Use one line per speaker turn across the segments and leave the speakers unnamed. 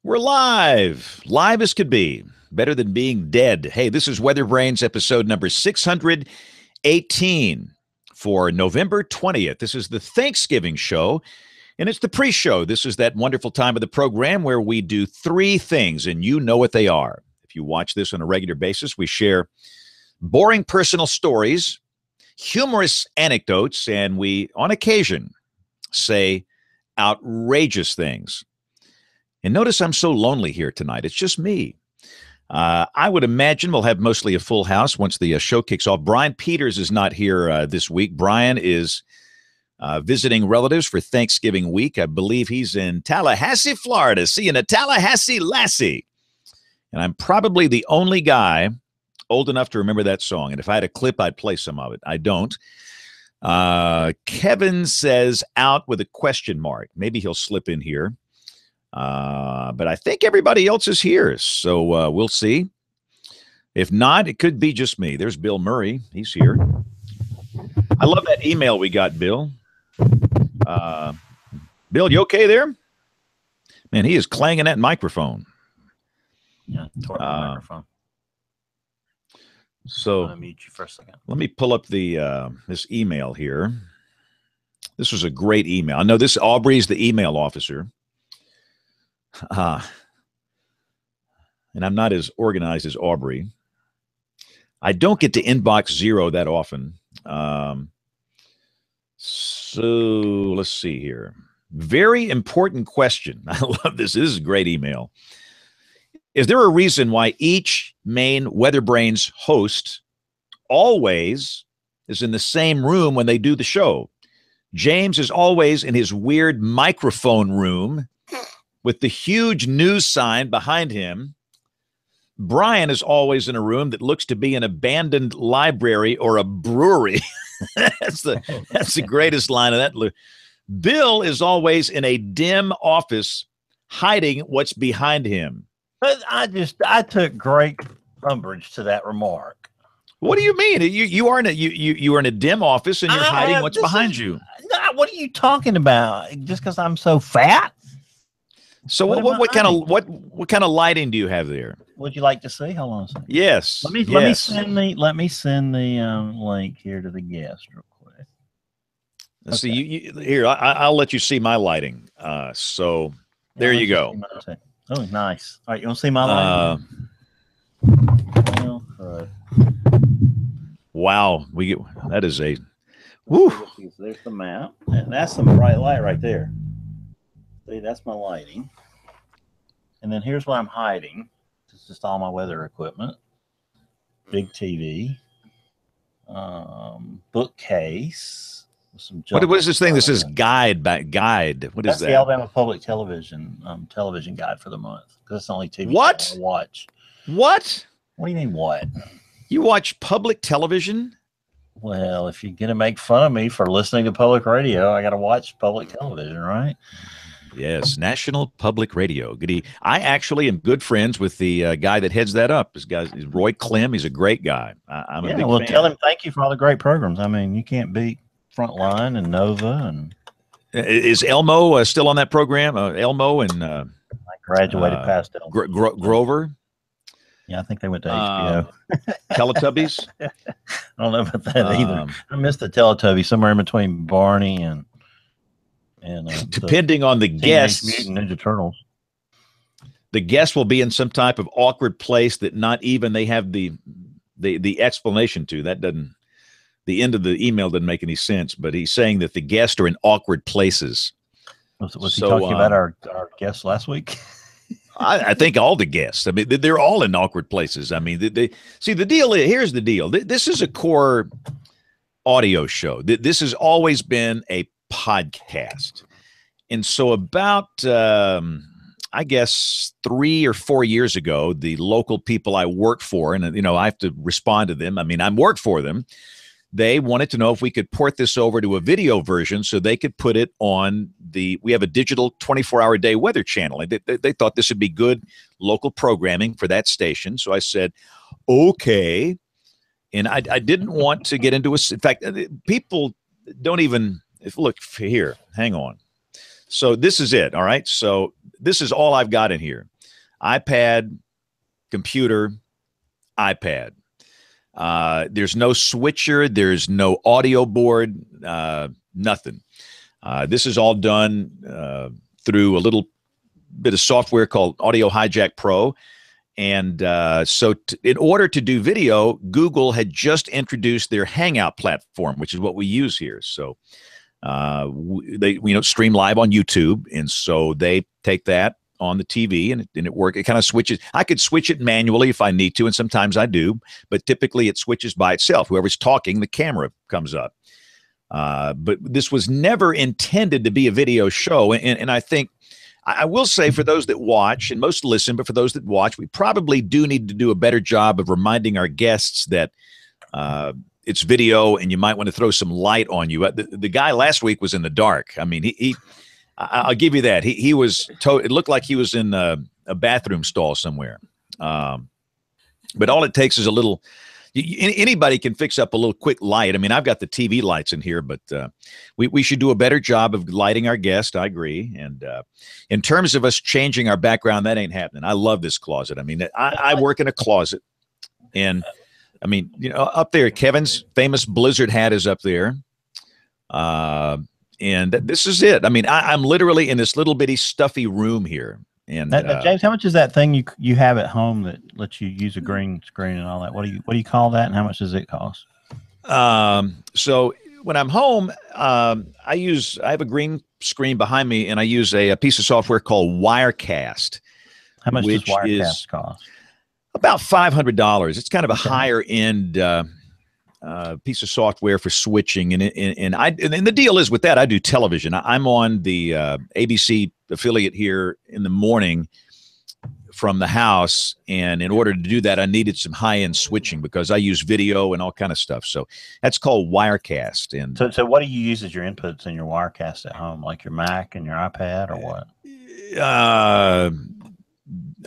We're live as could be, better than being dead. Hey, this is WeatherBrains episode number 618 for November 20th. This is the Thanksgiving show, and it's the pre-show. This is that wonderful time of the program where we do three things, and you know what they are. If you watch this on a regular basis, we share boring personal stories, humorous anecdotes, and we, on occasion, say outrageous things. And notice I'm so lonely here tonight. It's just me. I would imagine we'll have mostly a full house once the show kicks off. Brian Peters is not here this week. Brian is visiting relatives for Thanksgiving week. I believe he's in Tallahassee, Florida, seeing a Tallahassee lassie. And I'm probably the only guy old enough to remember that song. And if I had a clip, I'd play some of it. I don't. Kevin says out with a question mark. Maybe he'll slip in here. But I think everybody else is here, so we'll see. If not, it could be just me. There's Bill Murray. He's here. I love that email we got, Bill. Bill, you okay there? Man, he is clanging that microphone.
Yeah, toward the microphone.
So
I'm gonna mute you for a second.
Let me pull up the this email here. This was a great email. I know this Aubrey's the email officer. And I'm not as organized as Aubrey. I don't get to inbox zero that often. So let's see here. Very important question. I love this. This is a great email. Is there a reason why each main WeatherBrains host always is in the same room when they do the show? James is always in his weird microphone room with the huge news sign behind him. Brian is always in a room that looks to be an abandoned library or a brewery. That's the greatest line of that. Bill is always in a dim office hiding what's behind him.
But I took great umbrage to that remark.
What do you mean? You are in a dim office and you're hiding what's behind you.
What are you talking about? Just because I'm so fat?
So what kind of lighting do you have there?
Would you like to see? Hold on a second.
Yes.
Let me send the link here to the guest real quick.
Let's see. Here, I'll let you see my lighting. So there you go.
Oh, nice. All right, you want to see my lighting?
Wow, that is a. Woo.
There's the map, and that's some bright light right there. See, that's my lighting. And then here's what I'm hiding. It's just all my weather equipment. Big TV. Bookcase. With some
what is this thing? This is guide. What
that's
is that?
The Alabama Public Television television guide for the month. Because it's the only TV
what?
I watch.
What?
What do you mean what?
You watch public television?
Well, if you're going to make fun of me for listening to public radio, I got to watch public television, right?
Yes, National Public Radio. I actually am good friends with the guy that heads that up. This guy is Roy Clem. He's a great guy. I'm a big fan.
Tell him thank you for all the great programs. I mean, you can't beat Frontline and Nova. And
is Elmo still on that program? Elmo and
I graduated past Elmo.
Grover.
Yeah, I think they went to HBO.
Teletubbies.
I don't know about that either. I missed the Teletubbies somewhere in between Barney and
depending on the guests,
Mutant Ninja Turtles.
The guest will be in some type of awkward place that not even they have the explanation to. That doesn't. The end of the email doesn't make any sense. But he's saying that the guests are in awkward places.
Was he talking about our guests last week?
I think all the guests. I mean, they're all in awkward places. I mean, see, the deal is, here's the deal. This is a core audio show. This has always been a podcast. And so about, I guess, 3 or 4 years ago, the local people I work for, and, I have to respond to them. I mean, I work for them. They wanted to know if we could port this over to a video version so they could put it on we have a digital 24-hour day weather channel. And they thought this would be good local programming for that station. So I said, okay. And I didn't want to get into in fact, people don't even, look here, hang on. So this is it. All right. So this is all I've got in here. iPad, computer, iPad. There's no switcher. There's no audio board, nothing. This is all done through a little bit of software called Audio Hijack Pro. And so in order to do video, Google had just introduced their Hangout platform, which is what we use here. So they stream live on YouTube. And so they take that on the TV and it works. It kind of switches. I could switch it manually if I need to, and sometimes I do, but typically it switches by itself. Whoever's talking, the camera comes up. But this was never intended to be a video show. And I think I will say, for those that watch, and most listen, but for those that watch, we probably do need to do a better job of reminding our guests that it's video and you might want to throw some light on you. The guy last week was in the dark. I mean, I'll give you that. He was, it looked like he was in a bathroom stall somewhere. But all it takes is a little, anybody can fix up a little quick light. I mean, I've got the TV lights in here, but we should do a better job of lighting our guest. I agree. And in terms of us changing our background, that ain't happening. I love this closet. I mean, I work in a closet, and I mean, up there, Kevin's famous Blizzard hat is up there. And this is it. I mean, I'm literally in this little bitty stuffy room here. And
James, how much is that thing you have at home that lets you use a green screen and all that? What do you call that, and how much does it cost?
So when I'm home, I have a green screen behind me, and I use a piece of software called Wirecast.
How much does Wirecast cost?
About $500. It's kind of a higher end piece of software for switching, and the deal is with that, I do television. I'm on the ABC affiliate here in the morning from the house, and in order to do that, I needed some high-end switching because I use video and all kind of stuff. So that's called Wirecast. And
so what do you use as your inputs in your Wirecast at home, like your Mac and your iPad, or what?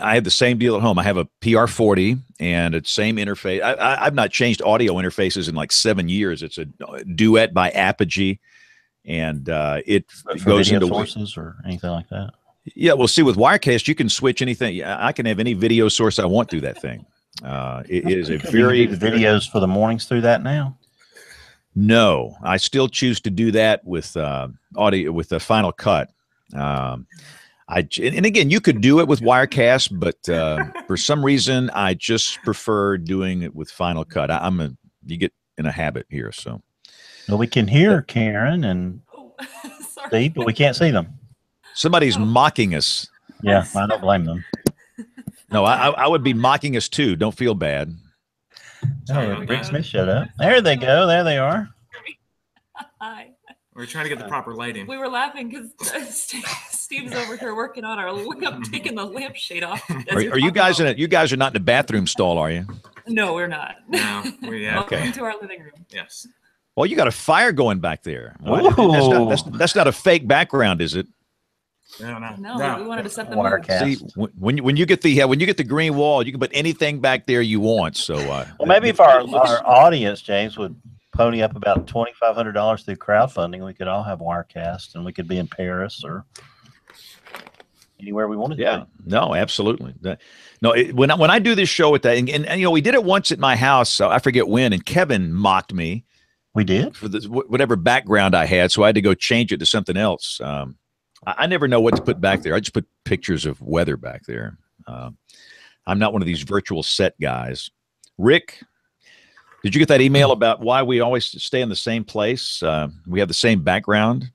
I have the same deal at home. I have a PR40 and it's same interface. I've not changed audio interfaces in like 7 years. It's a Duet by Apogee, and it goes into
sources or anything like that.
Yeah, well, see, with Wirecast, you can switch anything. I can have any video source I want through that thing. It is a very
videos for the mornings through that now.
No, I still choose to do that with audio with the Final Cut. And again, you could do it with Wirecast, but for some reason, I just prefer doing it with Final Cut. You get in a habit here, so.
Well, we can hear Karen and Steve, but we can't see them.
Somebody's mocking us.
Yeah, I don't blame them.
No, I would be mocking us too. Don't feel bad.
Oh, Rick Smith showed up. There they go. There they are.
Hi.
We're trying to get the proper lighting.
We were laughing because Steve's over here working on our lamp, taking the lampshade off.
Are you guys in it? You guys are not in the bathroom stall, are you?
No, we're not.
No, we have.
Okay.
Into our living room.
Yes.
Well, you got a fire going back there. That's not a fake background, is it?
No, we wanted to set the mood.
See, when you get the green wall, you can put anything back there you want. So,
well, maybe if our audience, James, would pony up about $2,500 through crowdfunding, we could all have Wirecast, and we could be in Paris or anywhere we wanted to.
Yeah, no, absolutely. When I do this show with that, and we did it once at my house. So I forget when, and Kevin mocked me.
We did
for whatever background I had, so I had to go change it to something else. I never know what to put back there. I just put pictures of weather back there. I'm not one of these virtual set guys. Rick, did you get that email about why we always stay in the same place? We have the same background.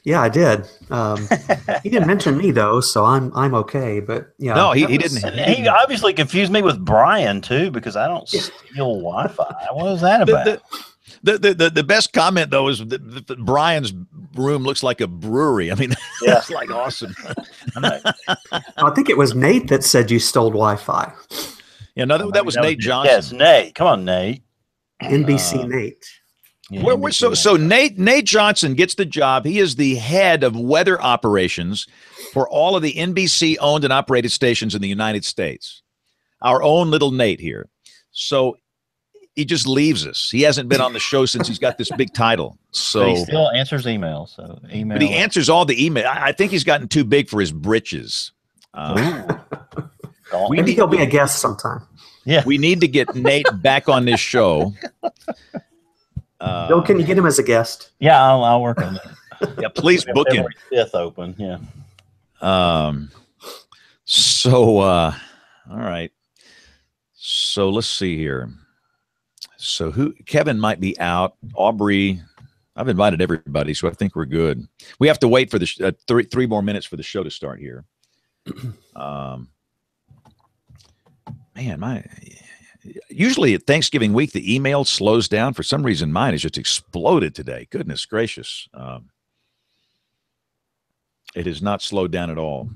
Yeah, I did. He didn't mention me though, so I'm okay. But yeah,
no, he didn't.
He obviously confused me with Brian too, because I don't steal Wi-Fi. What was that about?
The best comment though is that Brian's room looks like a brewery. I mean, that's like awesome.
I think it was Nate that said you stole Wi-Fi.
Yeah, no, that was Nate Johnson.
Yes, Nate. Come on, Nate.
NBC Nate.
Yeah,
so Nate Johnson gets the job. He is the head of weather operations for all of the NBC owned and operated stations in the United States. Our own little Nate here. So he just leaves us. He hasn't been on the show since he's got this big title. So
But he still answers emails. So email.
but he answers all the email. I think he's gotten too big for his britches.
Maybe he'll be a guest sometime.
Yeah.
We need to get Nate back on this show.
Bill, can you get him as a guest?
Yeah, I'll work on that.
Yeah, please book him.
February 5th open. Yeah.
All right. So let's see here. So Kevin might be out. Aubrey, I've invited everybody, so I think we're good. We have to wait for the three more minutes for the show to start here. Usually at Thanksgiving week, the email slows down. For some reason, mine has just exploded today. Goodness gracious. It has not slowed down at all.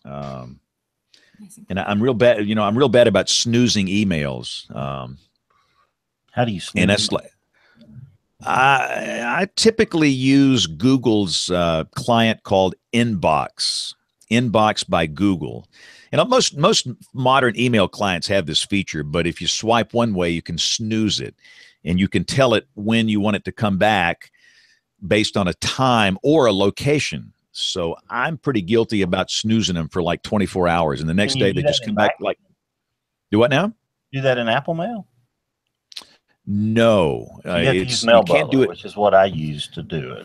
And I'm real bad, I'm real bad about snoozing emails.
How do you snooze?
And that's like, I typically use Google's client called Inbox by Google. And most modern email clients have this feature, but if you swipe one way, you can snooze it, and you can tell it when you want it to come back based on a time or a location. So I'm pretty guilty about snoozing them for like 24 hours, and the next day they just come back like, do what now?
Do that in Apple Mail?
No,
you have to use Mail Butler, which is what I use to do it.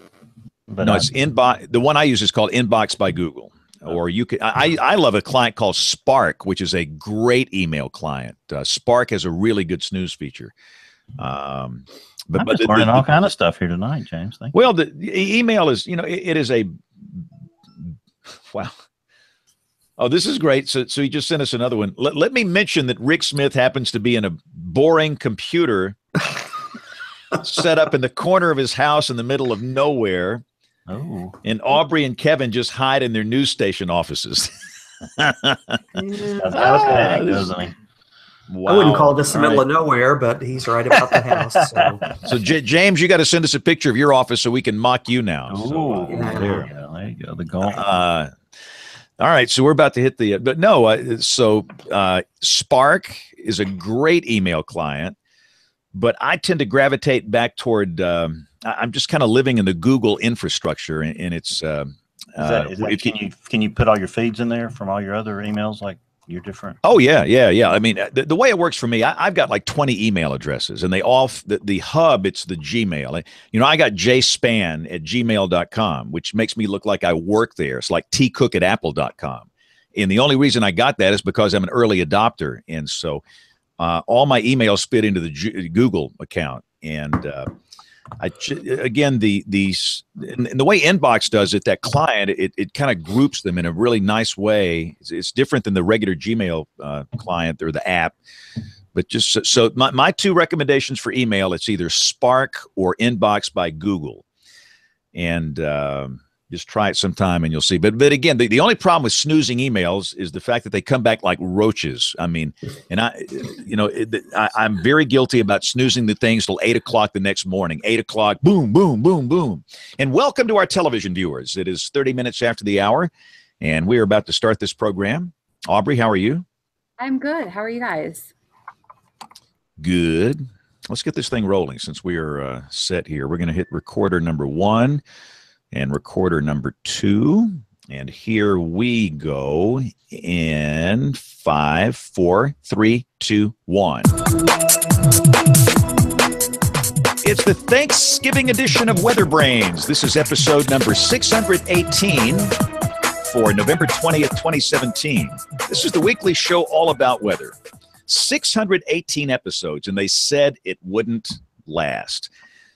But
no, it's Inbox. The one I use is called Inbox by Google. Or you could. I love a client called Spark, which is a great email client. Spark has a really good snooze feature.
I'm just learning all kind of stuff here tonight, James. Thank you.
Well, the email is, it is a wow. Oh, this is great. So he just sent us another one. Let me mention that Rick Smith happens to be in a boring computer set up in the corner of his house in the middle of nowhere.
Oh.
And Aubrey and Kevin just hide in their news station offices.
Wow.
I wouldn't call this the middle of nowhere, but he's right about the house.
So James, you got to send us a picture of your office so we can mock you now.
Oh, there you go. The goal.
All right, so we're about to hit the. But no, Spark is a great email client, but I tend to gravitate back toward. I'm just kind of living in the Google infrastructure, and it's. Can
you put all your feeds in there from all your other emails, like your different?
Oh yeah. I mean, the way it works for me, I've got like 20 email addresses, and they all the hub. It's the Gmail. I got jspan@gmail.com, which makes me look like I work there. It's like tcook@apple.com, and the only reason I got that is because I'm an early adopter, and so all my emails fit into the Google account, and. Again, the way Inbox does it, that client, it kind of groups them in a really nice way. It's different than the regular Gmail client or the app. But just so my two recommendations for email, it's either Spark or Inbox by Google, and just try it sometime and you'll see. But again, the only problem with snoozing emails is the fact that they come back like roaches. I mean, and I'm very guilty about snoozing the things till 8 o'clock the next morning. 8 o'clock, boom, boom, boom, boom. And welcome to our television viewers. It is 30 minutes after the hour, and we are about to start this program. Aubrey, how are you?
I'm good. How are you guys?
Good. Let's get this thing rolling since we are set here. We're going to hit recorder number 1. And recorder number 2. And here we go in 5, 4, 3, 2, 1. It's the Thanksgiving edition of WeatherBrains. This is episode number 618 for November 20th, 2017. This is the weekly show all about weather. 618 episodes, and they said it wouldn't last.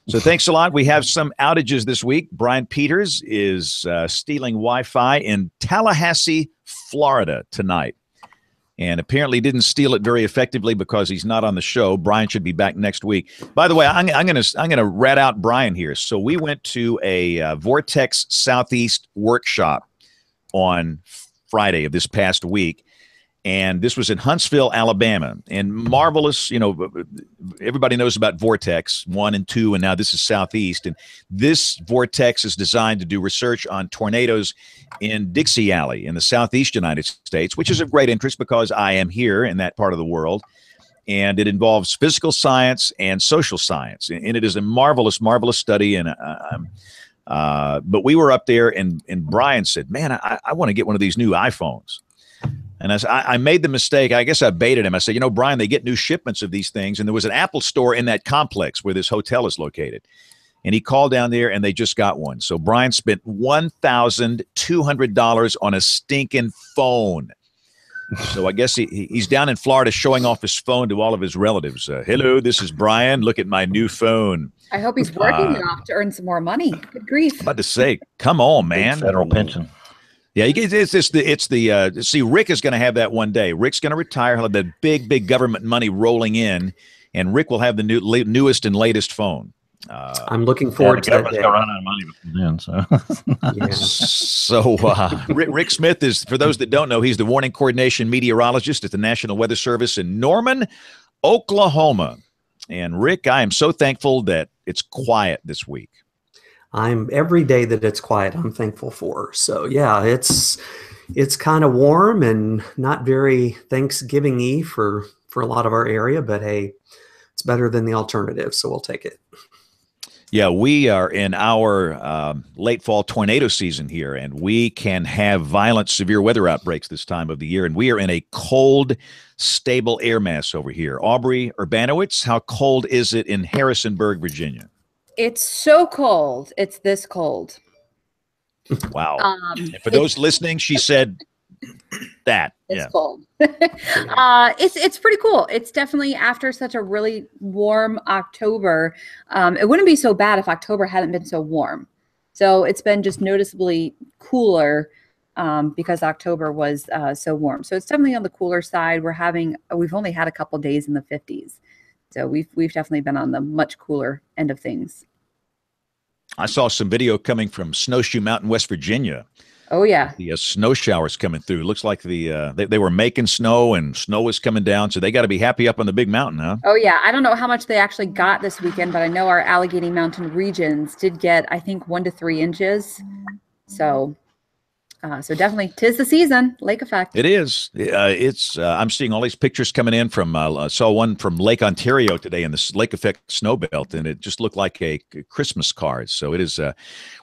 So thanks a lot. We have some outages this week. Brian Peters is stealing Wi-Fi in Tallahassee, Florida tonight. And apparently didn't steal it very effectively because he's not on the show. Brian should be back next week. By the way, I'm gonna rat out Brian here. So we went to a Vortex Southeast workshop on Friday of this past week. And this was in Huntsville, Alabama, and marvelous. Everybody knows about Vortex 1 and 2, and now this is Southeast. And this Vortex is designed to do research on tornadoes in Dixie Alley in the Southeast United States, which is of great interest because I am here in that part of the world. and it involves physical science and social science. And it is a marvelous, marvelous study. And but we were up there, and Brian said, man, I want to get one of these new iPhones. And I made the mistake. I guess I baited him. I said, Brian, they get new shipments of these things. And there was an Apple store in that complex where this hotel is located. And he called down there, and they just got one. So Brian spent $1,200 on a stinking phone. So I guess he's down in Florida showing off his phone to all of his relatives. Hello, this is Brian. Look at my new phone.
I hope he's working enough to earn some more money. Good grief.
I'm about to say, come on, man.
Federal pension.
Yeah, see, Rick is going to have that one day. Rick's going to retire. He'll have the big government money rolling in, and Rick will have the newest and latest phone.
I'm looking forward to that day.
Going to run out of money then, so.
Yeah.
So Rick Smith is, for those that don't know, he's the warning coordination meteorologist at the National Weather Service in Norman, Oklahoma. And Rick, I am so thankful that it's quiet this week.
Every day that it's quiet, I'm thankful for. So yeah, it's kind of warm and not very Thanksgiving-y for a lot of our area, but hey, it's better than the alternative, so we'll take it.
Yeah, we are in our late fall tornado season here, and we can have violent, severe weather outbreaks this time of the year, and we are in a cold, stable air mass over here. Aubrey Urbanowitz, how cold is it in Harrisonburg, Virginia?
It's so cold. It's this cold.
Wow. And for those listening, she said that.
It's cold. It's pretty cool. It's definitely, after such a really warm October, it wouldn't be so bad if October hadn't been so warm. So it's been just noticeably cooler because October was so warm. So it's definitely on the cooler side. We've only had a couple days in the 50s. So we've definitely been on the much cooler end of things.
I saw some video coming from Snowshoe Mountain, West Virginia.
Oh yeah,
the snow showers coming through. Looks like they were making snow, and snow was coming down. So they got to be happy up on the big mountain, huh?
Oh yeah, I don't know how much they actually got this weekend, but I know our Allegheny Mountain regions did get, I think, 1 to 3 inches. So definitely, 'tis the season. Lake effect.
It is. I'm seeing all these pictures coming in from. I saw one from Lake Ontario today in the lake effect snow belt, and it just looked like a Christmas card. So it is.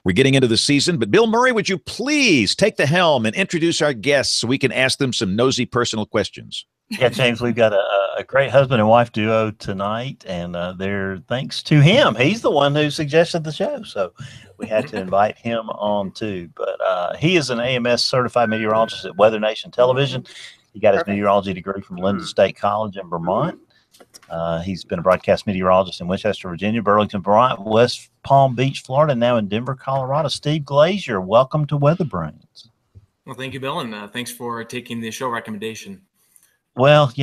We're getting into the season. But Bill Murray, would you please take the helm and introduce our guests so we can ask them some nosy personal questions?
Yeah, James, we've got a great husband and wife duo tonight, and they're thanks to him. He's the one who suggested the show, so we had to invite him on too. But he is an AMS certified meteorologist at Weather Nation Television. He got his meteorology degree from Linden State College in Vermont. He's been a broadcast meteorologist in Winchester, Virginia, Burlington, Vermont, West Palm Beach, Florida, now in Denver, Colorado. Steve Glazier, welcome to WeatherBrains.
Well, thank you, Bill, and thanks for taking the show recommendation.
Well,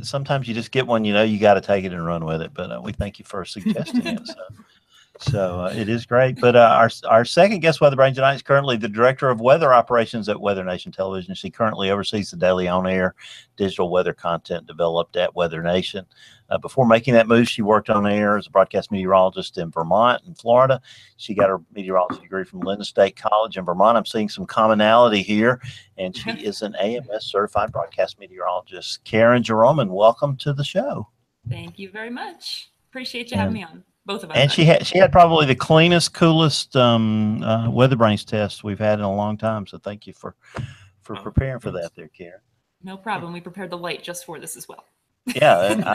sometimes you just get one, you got to take it and run with it. But we thank you for suggesting it. So it is great. But our second guest, WeatherBrains tonight, is currently the director of weather operations at Weather Nation Television. She currently oversees the daily on-air digital weather content developed at Weather Nation. Before making that move, she worked on air as a broadcast meteorologist in Vermont and Florida. She got her meteorology degree from Linden State College in Vermont. I'm seeing some commonality here, and she is an AMS certified broadcast meteorologist. Karen Jerome, welcome to the show.
Thank you very much. Appreciate you having me on, both of us.
And she had probably the cleanest, coolest WeatherBrains test we've had in a long time. So thank you for preparing for that there, Karen.
No problem. We prepared the light just for this as well.
Yeah, and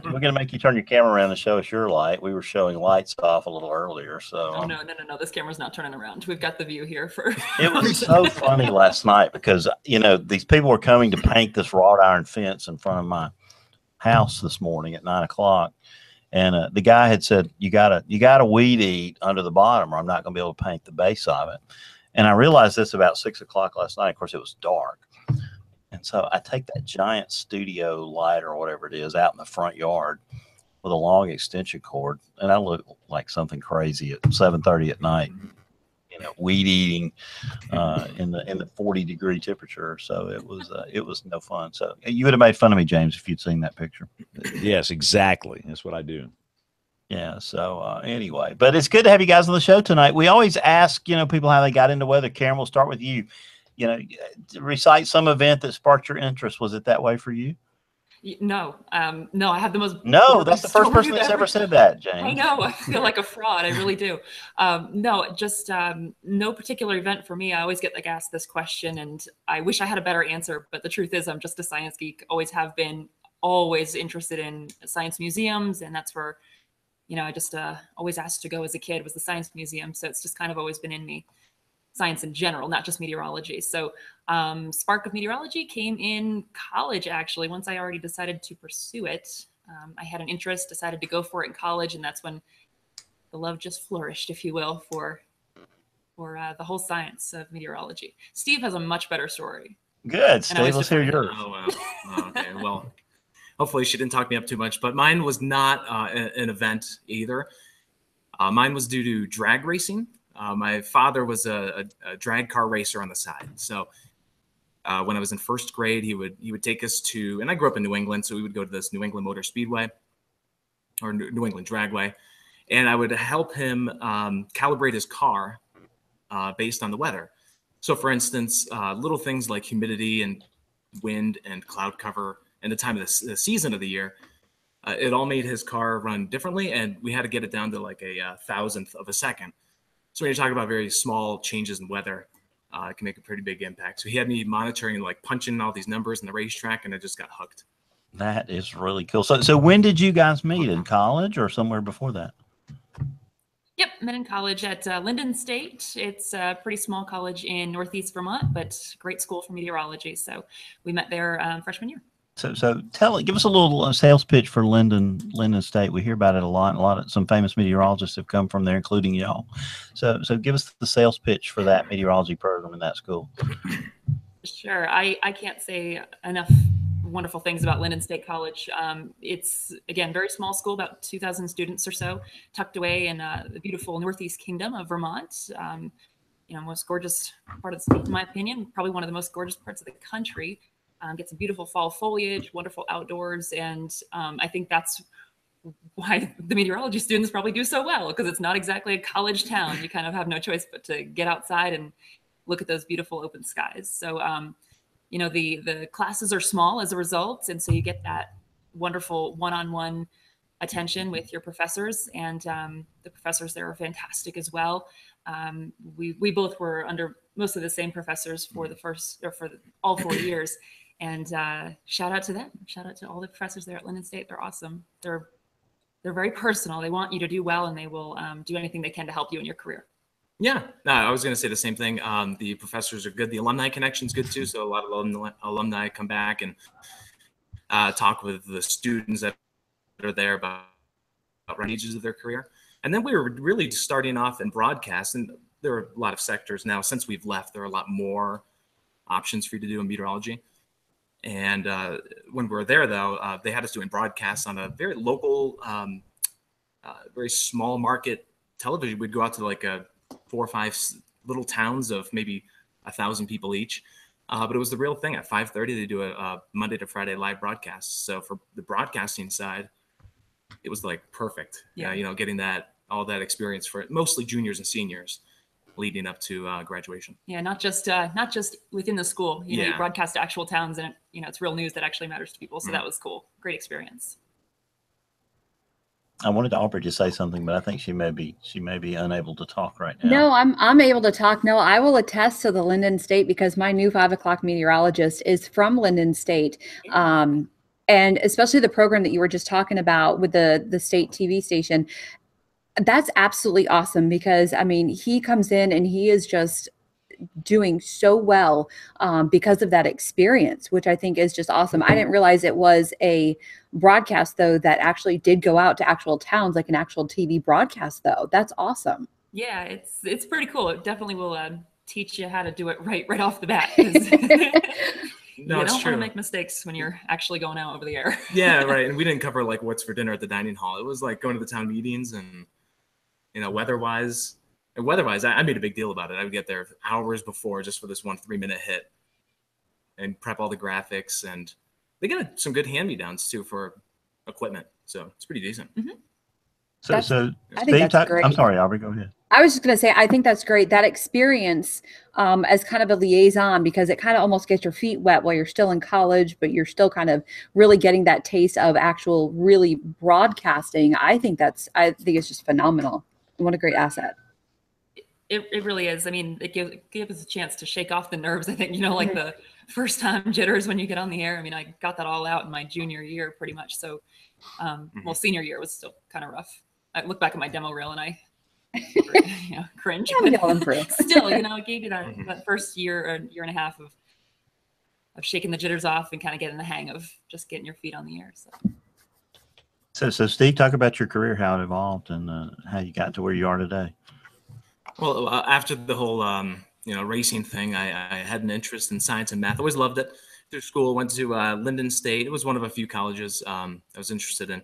we're going to make you turn your camera around and show us your light. We were showing lights off a little earlier. So
oh, no. This camera's not turning around. We've got the view here for.
It was so funny last night because, these people were coming to paint this wrought iron fence in front of my house this morning at 9 o'clock. And the guy had said, you gotta weed eat under the bottom or I'm not going to be able to paint the base of it. And I realized this about 6 o'clock last night. Of course, it was dark. And so I take that giant studio light or whatever it is out in the front yard with a long extension cord, and I look like something crazy at 7:30 at night, weed eating in the 40-degree temperature. So it was no fun. So you would have made fun of me, James, if you'd seen that picture.
Yes, exactly. That's what I do.
Yeah. So anyway, but it's good to have you guys on the show tonight. We always ask people how they got into weather. Karen, we'll start with you. Recite some event that sparked your interest. Was it that way for you?
No, no, I have the most.
No,
boring
that's the first
story
person that's
ever.
ever said that,
I
James.
know. I feel like a fraud. I really do. No, just no particular event for me. I always get like asked this question, and I wish I had a better answer. But the truth is, I'm just a science geek. Always have been. Always interested in science museums, and that's where, I just always asked to go as a kid was the science museum. So it's just kind of always been in me. Science in general, not just meteorology. So spark of meteorology came in college, actually. Once I already decided to pursue it, I had an interest, decided to go for it in college, and that's when the love just flourished, if you will, for the whole science of meteorology. Steve has a much better story.
Good, Steve. Let's hear yours.
Oh, wow. Oh, okay, well, hopefully she didn't talk me up too much, but mine was not an event either. Mine was due to drag racing. My father was a drag car racer on the side. So when I was in first grade, he would take us to, and I grew up in New England, so we would go to this New England Motor Speedway or New England Dragway, and I would help him calibrate his car based on the weather. So for instance, little things like humidity and wind and cloud cover and the time of the season of the year, it all made his car run differently, and we had to get it down to like a thousandth of a second. So when you're talking about very small changes in weather, it can make a pretty big impact. So he had me monitoring, like punching all these numbers in the racetrack, and I just got hooked.
That is really cool. So when did you guys meet? In college or somewhere before that?
Yep, met in college at Linden State. It's a pretty small college in Northeast Vermont, but great school for meteorology. So we met there freshman year.
So give us a little sales pitch for Linden State. We hear about it a lot. Some famous meteorologists have come from there, including y'all. So give us the sales pitch for that meteorology program in that school.
Sure. I can't say enough wonderful things about Linden State College. It's, again, very small school, about 2,000 students or so, tucked away in the beautiful Northeast Kingdom of Vermont. Most gorgeous part of the state, in my opinion, probably one of the most gorgeous parts of the country. Get some beautiful fall foliage, wonderful outdoors. And I think that's why the meteorology students probably do so well, because it's not exactly a college town. You kind of have no choice but to get outside and look at those beautiful open skies. So, the classes are small as a result. And so you get that wonderful one-on-one attention with your professors, and the professors there are fantastic as well. We both were under most of the same professors for all 4 years. And shout out to them. Shout out to all the professors there at Linden State. They're awesome. They're very personal. They want you to do well, and they will do anything they can to help you in your career.
Yeah, no, I was going to say the same thing. The professors are good. The alumni connection's good too. So a lot of alumni come back and talk with the students that are there about stages of their career. And then we were really starting off in broadcast, and there are a lot of sectors now. Since we've left, there are a lot more options for you to do in meteorology. And when we were there, though, they had us doing broadcasts on a very local, very small market television. We'd go out to like 4 or 5 little towns of maybe 1,000 people each. But it was the real thing. At 5:30, they do a Monday to Friday live broadcast. So for the broadcasting side, it was like perfect.
Yeah.
Getting all that experience for mostly juniors and seniors leading up to graduation.
Yeah, not just within the school. You broadcast to actual towns, and it's real news that actually matters to people. So that was cool. Great experience.
I wanted Aubrey to say something, but I think she may be unable to talk right now.
No, I'm able to talk. No, I will attest to the Linden State, because my new 5 o'clock meteorologist is from Linden State. And especially the program that you were just talking about with the state TV station. That's absolutely awesome, because he comes in and he is just doing so well because of that experience, which I think is just awesome. I didn't realize it was a broadcast, though, that actually did go out to actual towns, like an actual TV broadcast, though. That's awesome.
Yeah, it's pretty cool. It definitely will teach you how to do it right off the bat.
No,
you
it's
don't
true.
want to make mistakes when you're actually going out over the air.
Yeah, right. And we didn't cover like what's for dinner at the dining hall. It was like going to the town meetings and, weather-wise, I made a big deal about it. I would get there hours before just for this 1 3-minute hit and prep all the graphics. And they get some good hand-me-downs too for equipment. So it's pretty decent.
Mm-hmm.
So, so
I think
Steve,
that's great.
I'm sorry, Aubrey, go ahead.
I was just going to say, I think that's great. That experience as kind of a liaison, because it kind of almost gets your feet wet while you're still in college, but you're still kind of really getting that taste of actual really broadcasting. I think it's just phenomenal. What a great asset.
It really is. I mean, it gives us a chance to shake off the nerves. I think, like the first time jitters when you get on the air. I mean, I got that all out in my junior year pretty much. So, well, senior year was still kind of rough. I look back at my demo reel and I cringe. But still, it gave you that first year or year and a half of shaking the jitters off and kind of getting the hang of just getting your feet on the air.
So Steve, talk about your career, how it evolved, and how you got to where you are today.
Well, after the whole racing thing, I had an interest in science and math. Always loved it. Through school, went to Linden State. It was one of a few colleges I was interested in.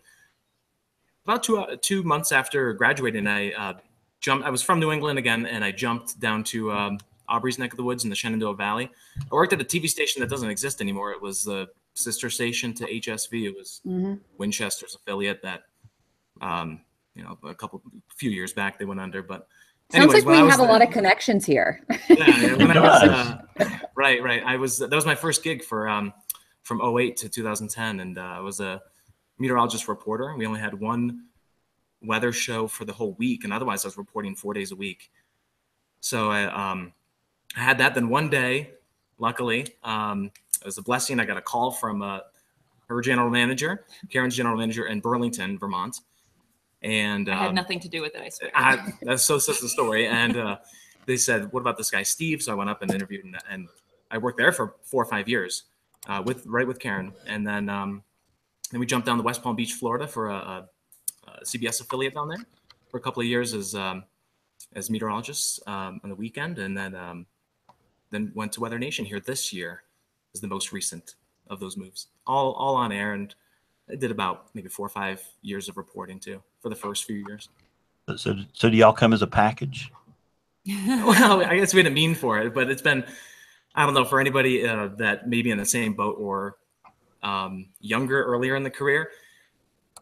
About 2 months after graduating, I jumped. I was from New England again, and I jumped down to Aubrey's neck of the woods in the Shenandoah Valley. I worked at a TV station that doesn't exist anymore. It was the sister station to HSV. It was Winchester's affiliate that, a few years back they went under. But
sounds like we have a lot of connections here.
Yeah, when I was right. That was my first gig from 2008 to 2010, and I was a meteorologist reporter. We only had one weather show for the whole week, and otherwise I was reporting 4 days a week. So I had that. Then one day, luckily, it was a blessing. I got a call from her general manager, Karen's general manager in Burlington, Vermont. And
I had nothing to do with it, I swear.
That's the story. And they said, "What about this guy, Steve?" So I went up and interviewed, and I worked there for 4 or 5 years with Karen. And then we jumped down to West Palm Beach, Florida, for a CBS affiliate down there for a couple of years as meteorologists on the weekend, and then went to Weather Nation here this year is the most recent of those moves, all on air. And I did about maybe 4 or 5 years of reporting too for the first few years.
So do y'all come as a package?
Well, I guess we didn't mean for it, but it's been, I don't know, for anybody that may be in the same boat or younger, earlier in the career,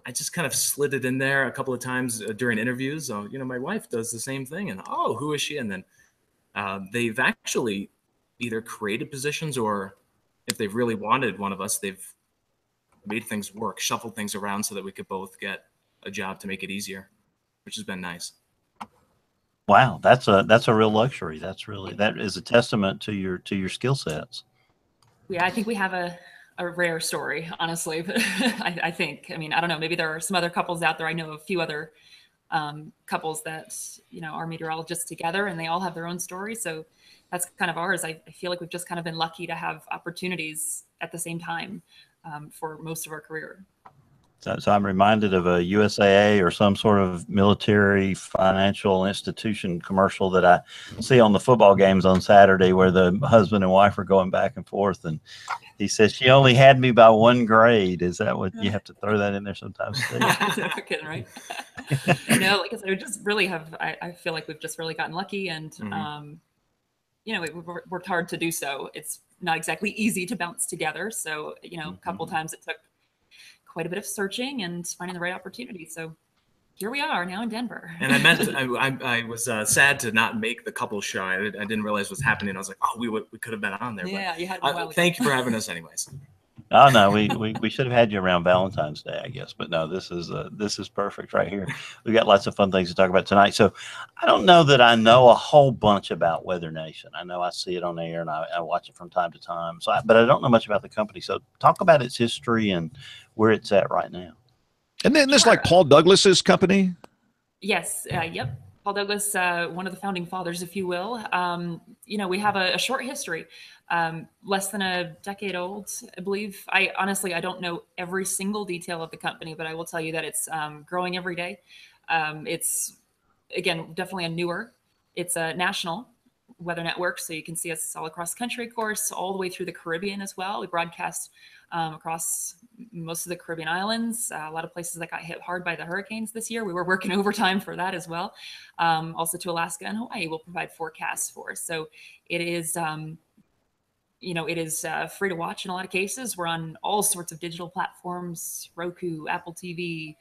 I just kind of slid it in there a couple of times during interviews. So, my wife does the same thing, and who is she? And then they've actually either created positions, or if they've really wanted one of us, they've made things work, shuffled things around so that we could both get a job to make it easier, which has been nice.
Wow, that's a real luxury. That is a testament to your skill sets.
Yeah, I think we have a rare story, honestly. But I think, I don't know, maybe there are some other couples out there. I know a few other couples that, are meteorologists together, and they all have their own story. So that's kind of ours. I feel like we've just kind of been lucky to have opportunities at the same time for most of our career.
So I'm reminded of a USAA or some sort of military financial institution commercial that I see on the football games on Saturday, where the husband and wife are going back and forth, and he says, "She only had me by 1 grade." Is that what you have to throw that in there sometimes?
No kidding, right? No, like I said, we just really have. I feel like we've just really gotten lucky, and we've worked hard to do so. It's not exactly easy to bounce together. So a couple times it took quite a bit of searching and finding the right opportunity. So here we are now in Denver.
And I was sad to not make the couple show. I didn't realize what was happening. I was like, we could have been on there.
Yeah,
but
you had.
Thank you for having us, anyways.
Oh no, we should have had you around Valentine's Day, I guess. But no, this is perfect right here. We've got lots of fun things to talk about tonight. So I don't know that I know a whole bunch about Weather Nation. I know I see it on air and I watch it from time to time. But I don't know much about the company. So talk about its history and where it's at right now.
And then this like Paul Douglas's company?
Yes. Yep. Paul Douglas, one of the founding fathers, if you will. We have a short history, less than a decade old, I believe. I don't know every single detail of the company, but I will tell you that it's growing every day. It's, again, definitely a newer. It's a national weather network, so you can see us all across the country, of course, all the way through the Caribbean as well. We broadcast across most of the Caribbean islands, a lot of places that got hit hard by the hurricanes this year. We were working overtime for that as well. Also to Alaska and Hawaii, we'll provide forecasts for. So it is, it is free to watch in a lot of cases. We're on all sorts of digital platforms, Roku, Apple TV,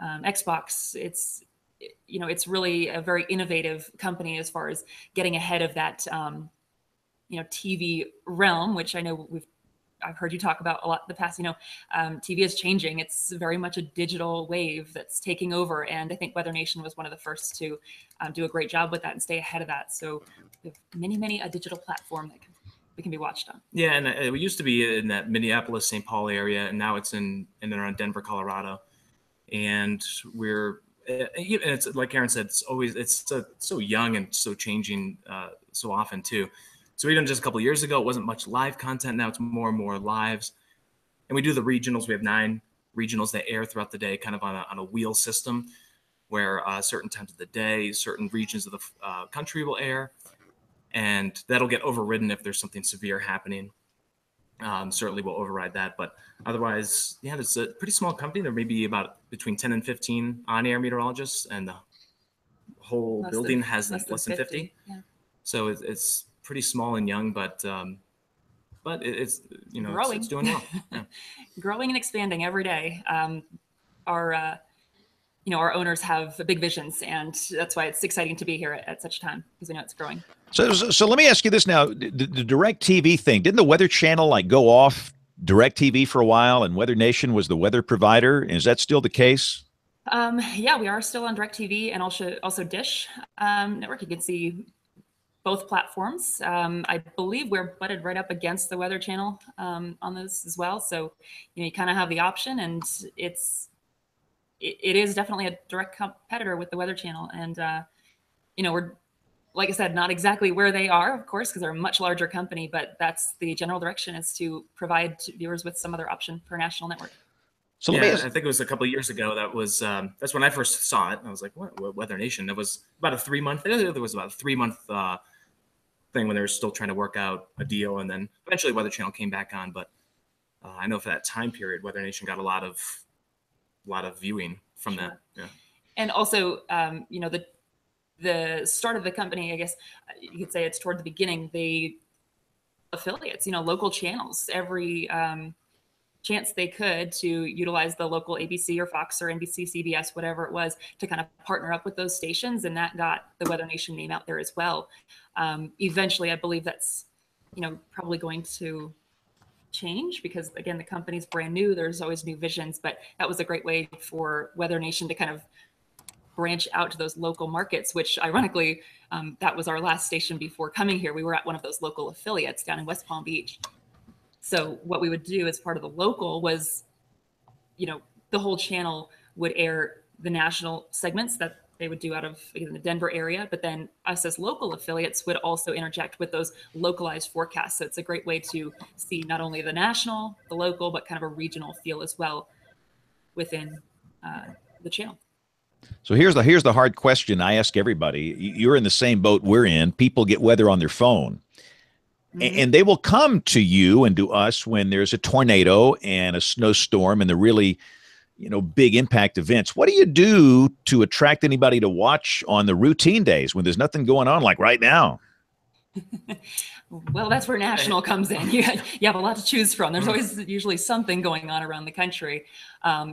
Xbox. It's really a very innovative company as far as getting ahead of that TV realm, which I know I've heard you talk about a lot in the past. TV is changing. It's very much a digital wave that's taking over. And I think Weather Nation was one of the first to do a great job with that and stay ahead of that. So we have many a digital platform that we can be watched on.
Yeah, and we used to be in that Minneapolis, St. Paul area, and now it's in and around Denver, Colorado. And and it's like Karen said, it's so young and so changing so often too. So even just a couple of years ago, it wasn't much live content. Now it's more and more lives. And we do the regionals. We have 9 regionals that air throughout the day, kind of on a wheel system, where certain times of the day, certain regions of the country will air. And that'll get overridden if there's something severe happening. Certainly we'll override that. But otherwise, yeah, it's a pretty small company. There may be about between 10 and 15 on-air meteorologists, and the whole building has less than 50.
Yeah.
So it's pretty small and young, but it's
growing.
It's doing well. Yeah.
Growing and expanding every day. Our owners have big visions, and that's why it's exciting to be here at such a time, because we know it's growing.
So let me ask you this now: the Direct TV thing, didn't the Weather Channel go off Direct TV for a while, and Weather Nation was the weather provider? Is that still the case?
Yeah, we are still on Direct TV and also Dish Network. You can see both platforms. I believe we're butted right up against the Weather Channel on those as well. So you kind of have the option, and it is definitely a direct competitor with the Weather Channel. And we're, like I said, not exactly where they are, of course, because they're a much larger company, but that's the general direction, is to provide viewers with some other option per national network.
So I think it was a couple of years ago. That's when I first saw it. I was like, what Weather Nation? It was about a 3-month. There was about a 3-month thing when they were still trying to work out a deal, and then eventually Weather Channel came back on. But I know for that time period, Weather Nation got a lot of viewing from that. Yeah.
And also, the start of the company, I guess you could say it's toward the beginning. The affiliates, local channels, every chance they could to utilize the local ABC or Fox or NBC, CBS, whatever it was, to kind of partner up with those stations, and that got the Weather Nation name out there as well. Eventually, I believe that's probably going to change, because again, the company's brand new. There's always new visions, but that was a great way for Weather Nation to kind of branch out to those local markets, which ironically, that was our last station before coming here. We were at one of those local affiliates down in West Palm Beach. So what we would do as part of the local was, the whole channel would air the national segments that they would do out of the Denver area, but then us as local affiliates would also interject with those localized forecasts. So it's a great way to see not only the national, the local, but kind of a regional feel as well within the channel.
So here's the hard question I ask everybody. You're in the same boat we're in. People get weather on their phone. Mm-hmm. And they will come to you and to us when there's a tornado and a snowstorm and the really, big impact events. What do you do to attract anybody to watch on the routine days when there's nothing going on, like right now?
Well, that's where national comes in. You have a lot to choose from. There's always usually something going on around the country.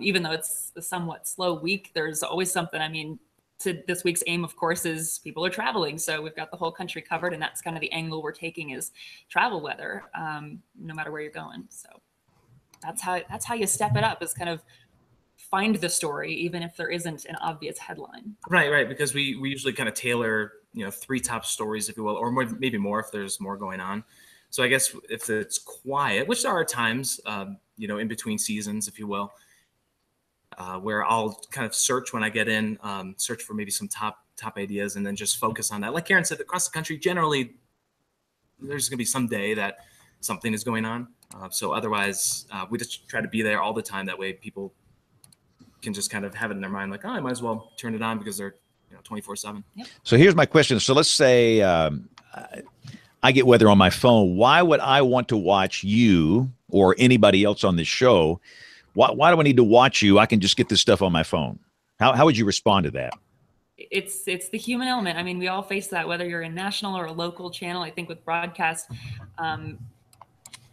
Even though it's a somewhat slow week, there's always something. I mean, this week's aim, of course, is people are traveling. So we've got the whole country covered, and that's kind of the angle we're taking, is travel weather, no matter where you're going. So that's how you step it up, is kind of find the story, even if there isn't an obvious headline.
Right. Because we usually kind of tailor, 3 top stories, if you will, or maybe more if there's more going on. So I guess if it's quiet, which there are times, in between seasons, if you will, where I'll kind of search when I get in, search for maybe some top ideas, and then just focus on that. Like Karen said, across the country, generally, there's going to be some day that something is going on. So otherwise, we just try to be there all the time. That way people can just kind of have it in their mind, like, I might as well turn it on, because they're 24/7. Yep.
So here's my question. So let's say I get weather on my phone. Why would I want to watch you or anybody else on this show? Why do I need to watch you? I can just get this stuff on my phone. How would you respond to that?
It's the human element. I mean, we all face that, whether you're a national or a local channel. I think with broadcast,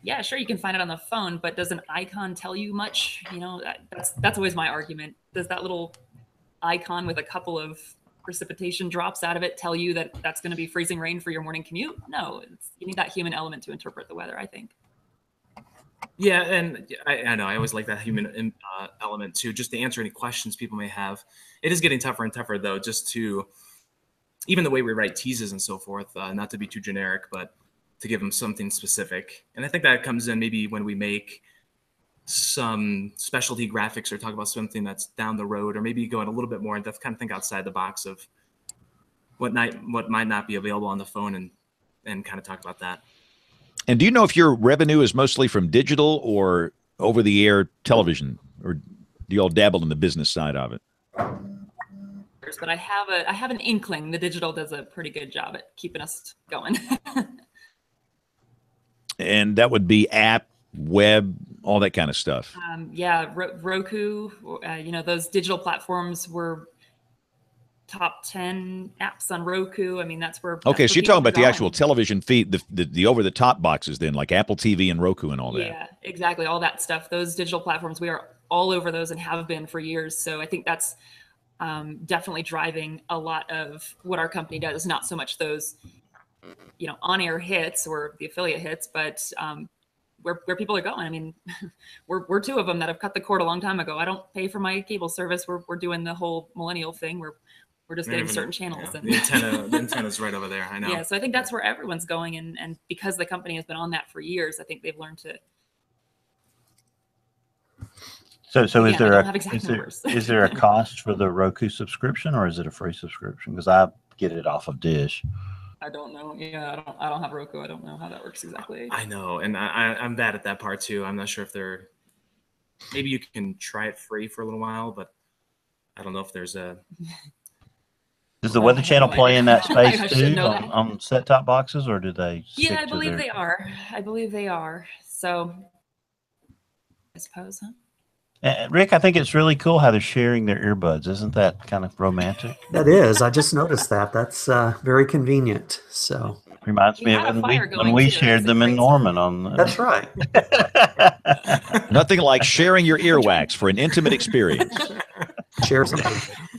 yeah, sure, you can find it on the phone, but does an icon tell you much? That's always my argument. Does that little icon with a couple of precipitation drops out of it tell you that that's going to be freezing rain for your morning commute. No, you need that human element to interpret the weather, I think.
Yeah, and I know I always like that human element too, just to answer any questions people may have. It is getting tougher and tougher though, just to even the way we write teases and so forth, not to be too generic, but to give them something specific. And I think that comes in maybe when we make some specialty graphics or talk about something that's down the road, or maybe going a little bit more in depth, kind of think outside the box of what might not be available on the phone, and kind of talk about that.
And do you know if your revenue is mostly from digital or over-the-air television, or do you all dabble in the business side of it?
But I have an inkling the digital does a pretty good job at keeping us going.
And that would be app, web, all that kind of stuff.
Yeah, Roku, those digital platforms were top 10 apps on Roku. I mean, that's where.
Okay,
that's
so
where
you're talking about the
people are
actual
going.
television feed, the over-the-top boxes then, like Apple TV and Roku and all that.
Yeah, exactly. All that stuff. Those digital platforms, we are all over those and have been for years. So I think that's definitely driving a lot of what our company does. Not so much those, on-air hits or the affiliate hits, but where people are going. I mean, we're two of them that have cut the cord a long time ago. I don't pay for my cable service. We're doing the whole millennial thing. We're just getting certain channels.
Yeah. And the antenna's right over there. I know.
Yeah, so I think that's where everyone's going, and because the company has been on that for years, I think they've learned to.
So
Again,
is there
I don't have exact numbers.
is there a cost for the Roku subscription, or is it a free subscription? Because I get it off of Dish.
I don't know. Yeah, I don't have Roku. I don't know how that works exactly.
I know, and I'm bad at that part too. I'm not sure if maybe you can try it free for a little while, but I don't know if there's a.
Does the Weather Channel play in that
I
space
should
too
know that.
on set-top boxes, or do they?
Yeah, I believe they are. So, I suppose, huh?
Rick, I think it's really cool how they're sharing their earbuds. Isn't that kind of romantic?
That is. I just noticed that. That's very convenient. So
Reminds me
had
of
a fire
when
going,
we
too.
shared
That's a
them in
great
Norman on.
that's right.
Nothing like sharing your earwax for an intimate experience.
Share something.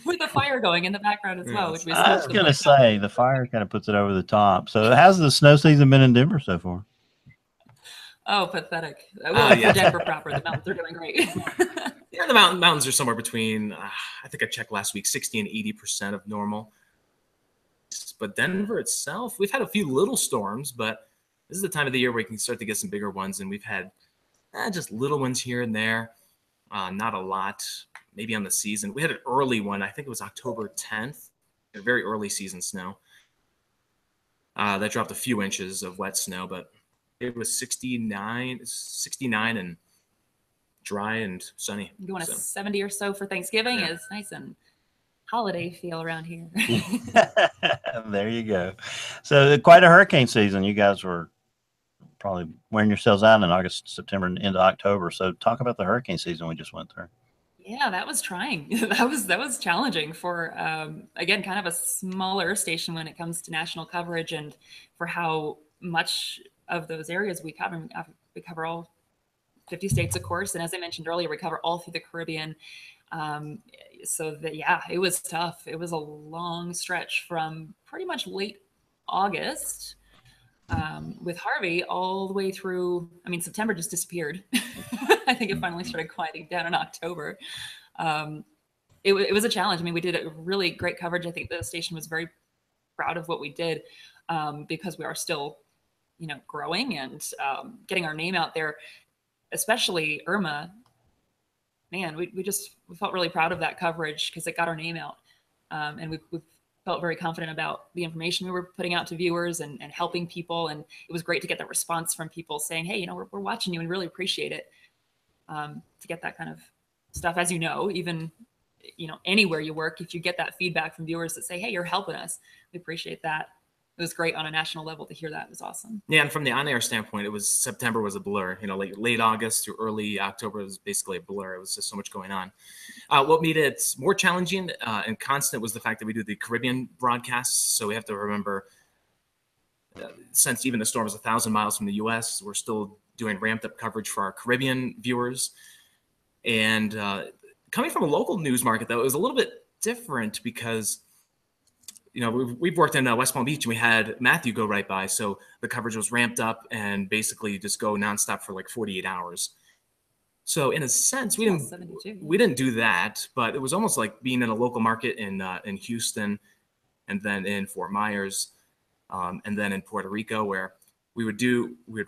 With the fire going in the background as well, which we
I was going to say the fire kind of puts it over the top. So how's the snow season been in Denver so far?
Oh, pathetic. Well,
yeah.
for Denver proper, the mountains are doing great.
Yeah, the mountains are somewhere between, I think I checked last week, 60 and 80% of normal. But Denver itself, we've had a few little storms, but this is the time of the year where we can start to get some bigger ones. And we've had just little ones here and there, not a lot, maybe on the season. We had an early one. I think it was October 10th, a very early season snow. That dropped a few inches of wet snow, but it was 69 and dry and sunny.
Going to 70 or so for Thanksgiving is nice and holiday feel around here.
There you go. So quite a hurricane season. You guys were probably wearing yourselves out in August, September, and into October. So talk about the hurricane season we just went through.
Yeah, that was trying. that was challenging for again, kind of a smaller station when it comes to national coverage, and for how much of those areas we cover. We cover all 50 states, of course, and as I mentioned earlier, we cover all through the Caribbean. So that, yeah, it was tough. It was a long stretch from pretty much late August with Harvey all the way through. I mean, September just disappeared. I think it finally started quieting down in October. It was a challenge. I mean, we did a really great coverage. I think the station was very proud of what we did because we are still, growing and getting our name out there, especially Irma. Man, we felt really proud of that coverage because it got our name out. And we felt very confident about the information we were putting out to viewers and helping people. And it was great to get that response from people saying, hey, we're watching you and really appreciate it. To get that kind of stuff, as even, anywhere you work, if you get that feedback from viewers that say, hey, you're helping us, we appreciate that. It was great on a national level to hear that. It was awesome.
Yeah, and from the on-air standpoint, September was a blur. Like late August through early October was basically a blur. It was just so much going on. What made it more challenging and constant was the fact that we do the Caribbean broadcasts. So we have to remember, since even the storm is 1,000 miles from the U.S., we're still doing ramped up coverage for our Caribbean viewers. And coming from a local news market, though, it was a little bit different because, you know, we've worked in West Palm Beach and we had Matthew go right by. So the coverage was ramped up and basically just go nonstop for like 48 hours. So in a sense, we didn't do that, but it was almost like being in a local market in Houston, and then in Fort Myers, and then in Puerto Rico, where we would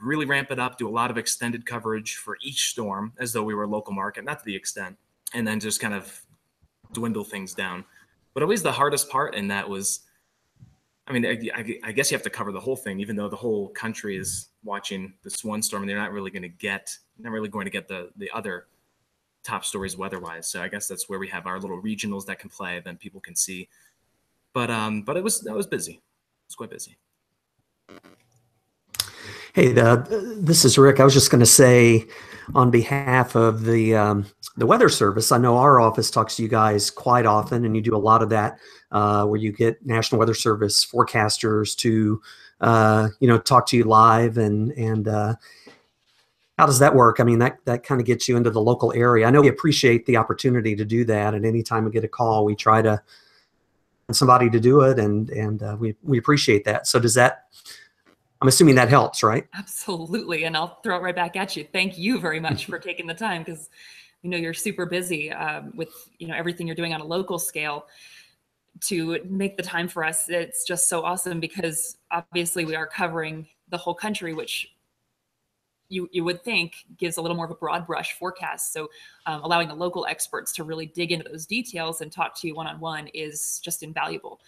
really ramp it up, do a lot of extended coverage for each storm as though we were a local market, not to the extent, and then just kind of dwindle things down. But always the hardest part in that was, I mean, I guess you have to cover the whole thing, even though the whole country is watching this one storm and they're not really going to get the other top stories weather-wise. So I guess that's where we have our little regionals that can play, then people can see. But it was busy. It was quite busy.
Hey, this is Rick. I was just going to say, on behalf of the Weather Service, I know our office talks to you guys quite often, and you do a lot of that, where you get National Weather Service forecasters to, talk to you live, and how does that work? I mean, that kind of gets you into the local area. I know we appreciate the opportunity to do that, and anytime we get a call, we try to find somebody to do it, and we appreciate that. So does that? I'm assuming that helps, right?
Absolutely. And I'll throw it right back at you. Thank you very much for taking the time, because we know you're super busy with everything you're doing on a local scale. To make the time for us, it's just so awesome, because obviously we are covering the whole country, which you would think gives a little more of a broad brush forecast. So allowing the local experts to really dig into those details and talk to you one-on-one is just invaluable.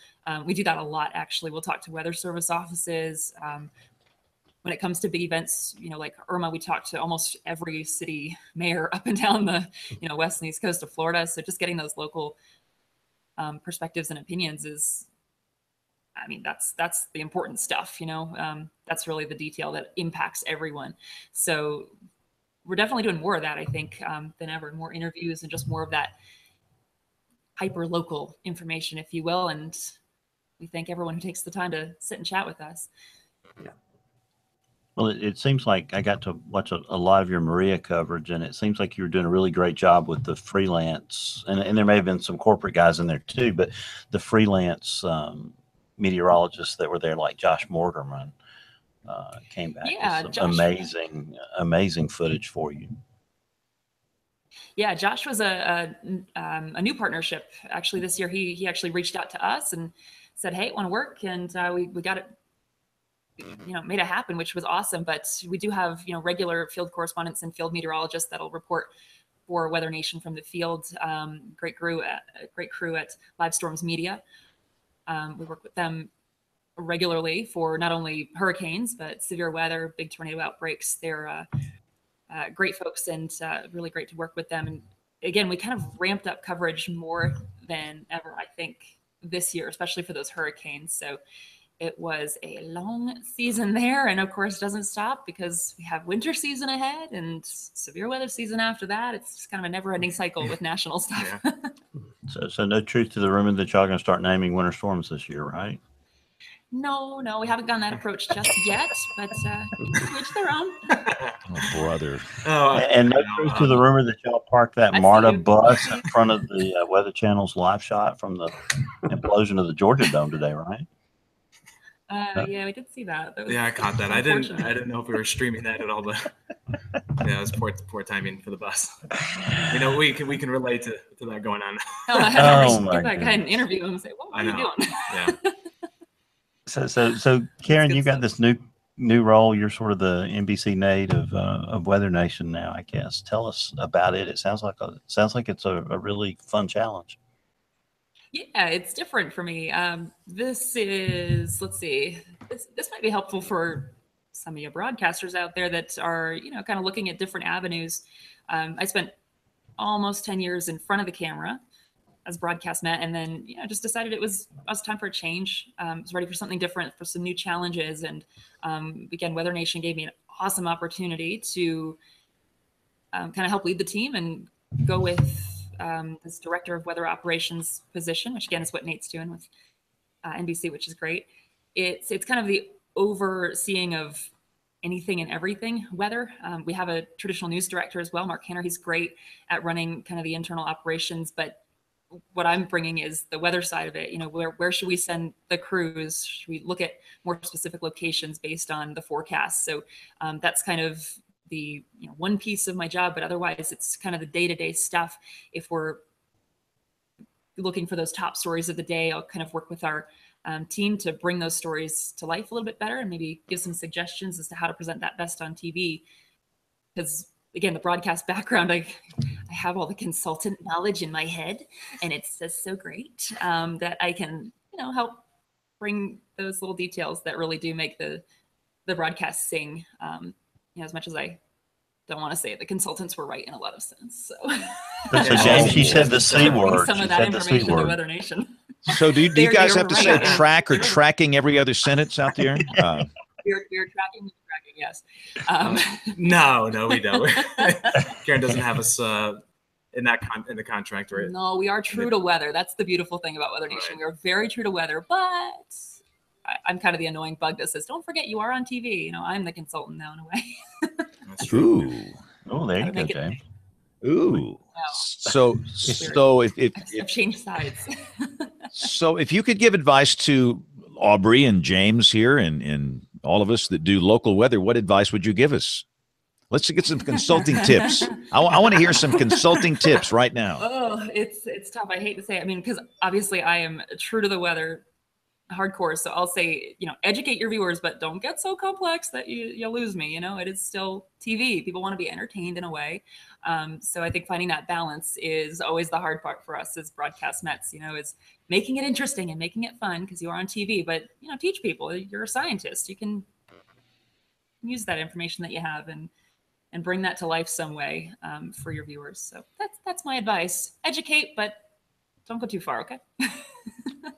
We do that a lot, actually. We'll talk to Weather Service offices. When it comes to big events, like Irma, we talk to almost every city mayor up and down the west and east coast of Florida. So just getting those local perspectives and opinions is, I mean, that's the important stuff. That's really the detail that impacts everyone. So we're definitely doing more of that, I think, than ever. More interviews and just more of that hyper local information, if you will. And we thank everyone who takes the time to sit and chat with us.
Yeah. Well, it seems like I got to watch a lot of your Maria coverage, and it seems like you were doing a really great job with the freelance, and there may have been some corporate guys in there too, but the freelance meteorologists that were there, like Josh Mortimer, came back with some amazing footage for you.
Yeah, Josh was a new partnership actually this year. He actually reached out to us and said, "Hey, want to work?" And we got it. Made it happen, which was awesome. But we do have, regular field correspondents and field meteorologists that'll report for Weather Nation from the field. Great crew at Live Storms Media. We work with them regularly for not only hurricanes, but severe weather, big tornado outbreaks. They're great folks, and really great to work with them. And again, we kind of ramped up coverage more than ever, I think, this year, especially for those hurricanes. So it was a long season there, and of course doesn't stop because we have winter season ahead and severe weather season after that. It's just kind of a never-ending cycle with national stuff.
Yeah. So no truth to the rumor that y'all going to start naming winter storms this year, right?
No, we haven't gotten that approach just yet, but each their own.
Oh, brother.
And no truth to the rumor that y'all parked that MARTA bus in front of the Weather Channel's live shot from the implosion of the Georgia Dome today, right?
Yeah, we did see that.
I caught that. I didn't know if we were streaming that at all, but yeah, it was poor timing for the bus. We can relate to that going on.
I had to get that guy and interview him and say, "What are you doing?"
Yeah. So Karen, you got this new role. You're sort of the NBC native of Weather Nation now, I guess. Tell us about it. It sounds like it's a really fun challenge.
Yeah, it's different for me. This is, let's see, this might be helpful for some of you broadcasters out there that are, kind of looking at different avenues. I spent almost 10 years in front of the camera as broadcast met, and then, just decided it was time for a change. I was ready for something different, for some new challenges. And again, Weather Nation gave me an awesome opportunity to kind of help lead the team and go with this director of weather operations position, which again is what Nate's doing with NBC, which is great. It's kind of the overseeing of anything and everything weather. We have a traditional news director as well, Mark Hanner. He's great at running kind of the internal operations, but what I'm bringing is the weather side of it. You know, where should we send the crews? Should we look at more specific locations based on the forecast? So that's kind of the one piece of my job, but otherwise it's kind of the day-to-day stuff. If we're looking for those top stories of the day, I'll kind of work with our team to bring those stories to life a little bit better and maybe give some suggestions as to how to present that best on TV. Because again, the broadcast background, I have all the consultant knowledge in my head, and it's just so great that I can, help bring those little details that really do make the broadcast sing. As much as I don't want to say it, the consultants were right in a lot of sense. So,
James, she said the C word.
Some of that information to Weather Nation.
So do you guys have to say track or tracking every other sentence out there?
We're tracking, yes.
No, we don't. Karen doesn't have us in the contract, right?
No, we are true to weather. That's the beautiful thing about Weather Nation. Right. We are very true to weather, but I'm kind of the annoying bug that says, "Don't forget, you are on TV." I'm the consultant now in a way.
That's true.
Ooh, oh, there you go, James.
Ooh. So if
I've changed sides.
So if you could give advice to Aubrey and James here and all of us that do local weather, what advice would you give us? Let's get some consulting tips. I want to hear some consulting tips right now.
Oh, it's tough. I hate to say it. I mean, because obviously I am true to the weather hardcore. So I'll say, educate your viewers, but don't get so complex that you lose me. It is still TV. People want to be entertained in a way. So I think finding that balance is always the hard part for us as broadcast Mets, is making it interesting and making it fun because you are on TV, but, teach people. You're a scientist. You can use that information that you have and bring that to life some way for your viewers. So that's my advice. Educate, but don't go too far. Okay.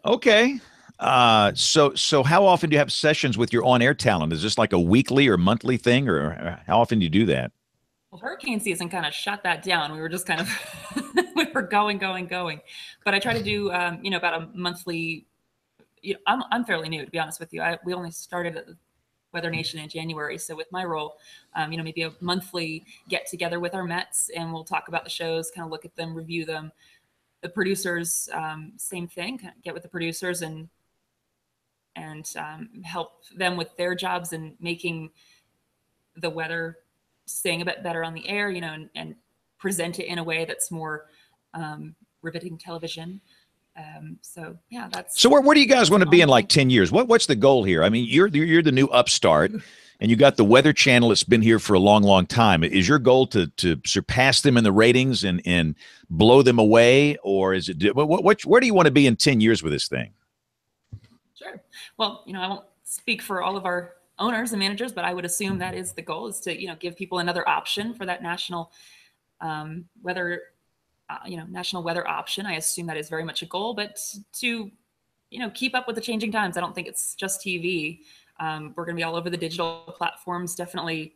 Okay. So how often do you have sessions with your on-air talent? Is this like a weekly or monthly thing, or how often do you do that?
Well, hurricane season kind of shut that down. We were just kind of, we were going. But I try to do, about a monthly, I'm fairly new, to be honest with you. We only started at Weather Nation in January. So with my role, maybe a monthly get together with our Mets and we'll talk about the shows, kind of look at them, review them. The producers, same thing, kind of get with the producers and help them with their jobs and making the weather sing a bit better on the air, and present it in a way that's more riveting television. So yeah, that's.
So where do you guys want to be in like 10 years? What's the goal here? I mean, you're the new upstart, and you got the Weather Channel that's been here for a long, long time. Is your goal to surpass them in the ratings and blow them away, or is it where do you want to be in 10 years with this thing?
Sure. Well, I won't speak for all of our owners and managers, but I would assume that is the goal, is to give people another option for that national weather. National weather option. I assume that is very much a goal, but to, keep up with the changing times. I don't think it's just TV. We're going to be all over the digital platforms, definitely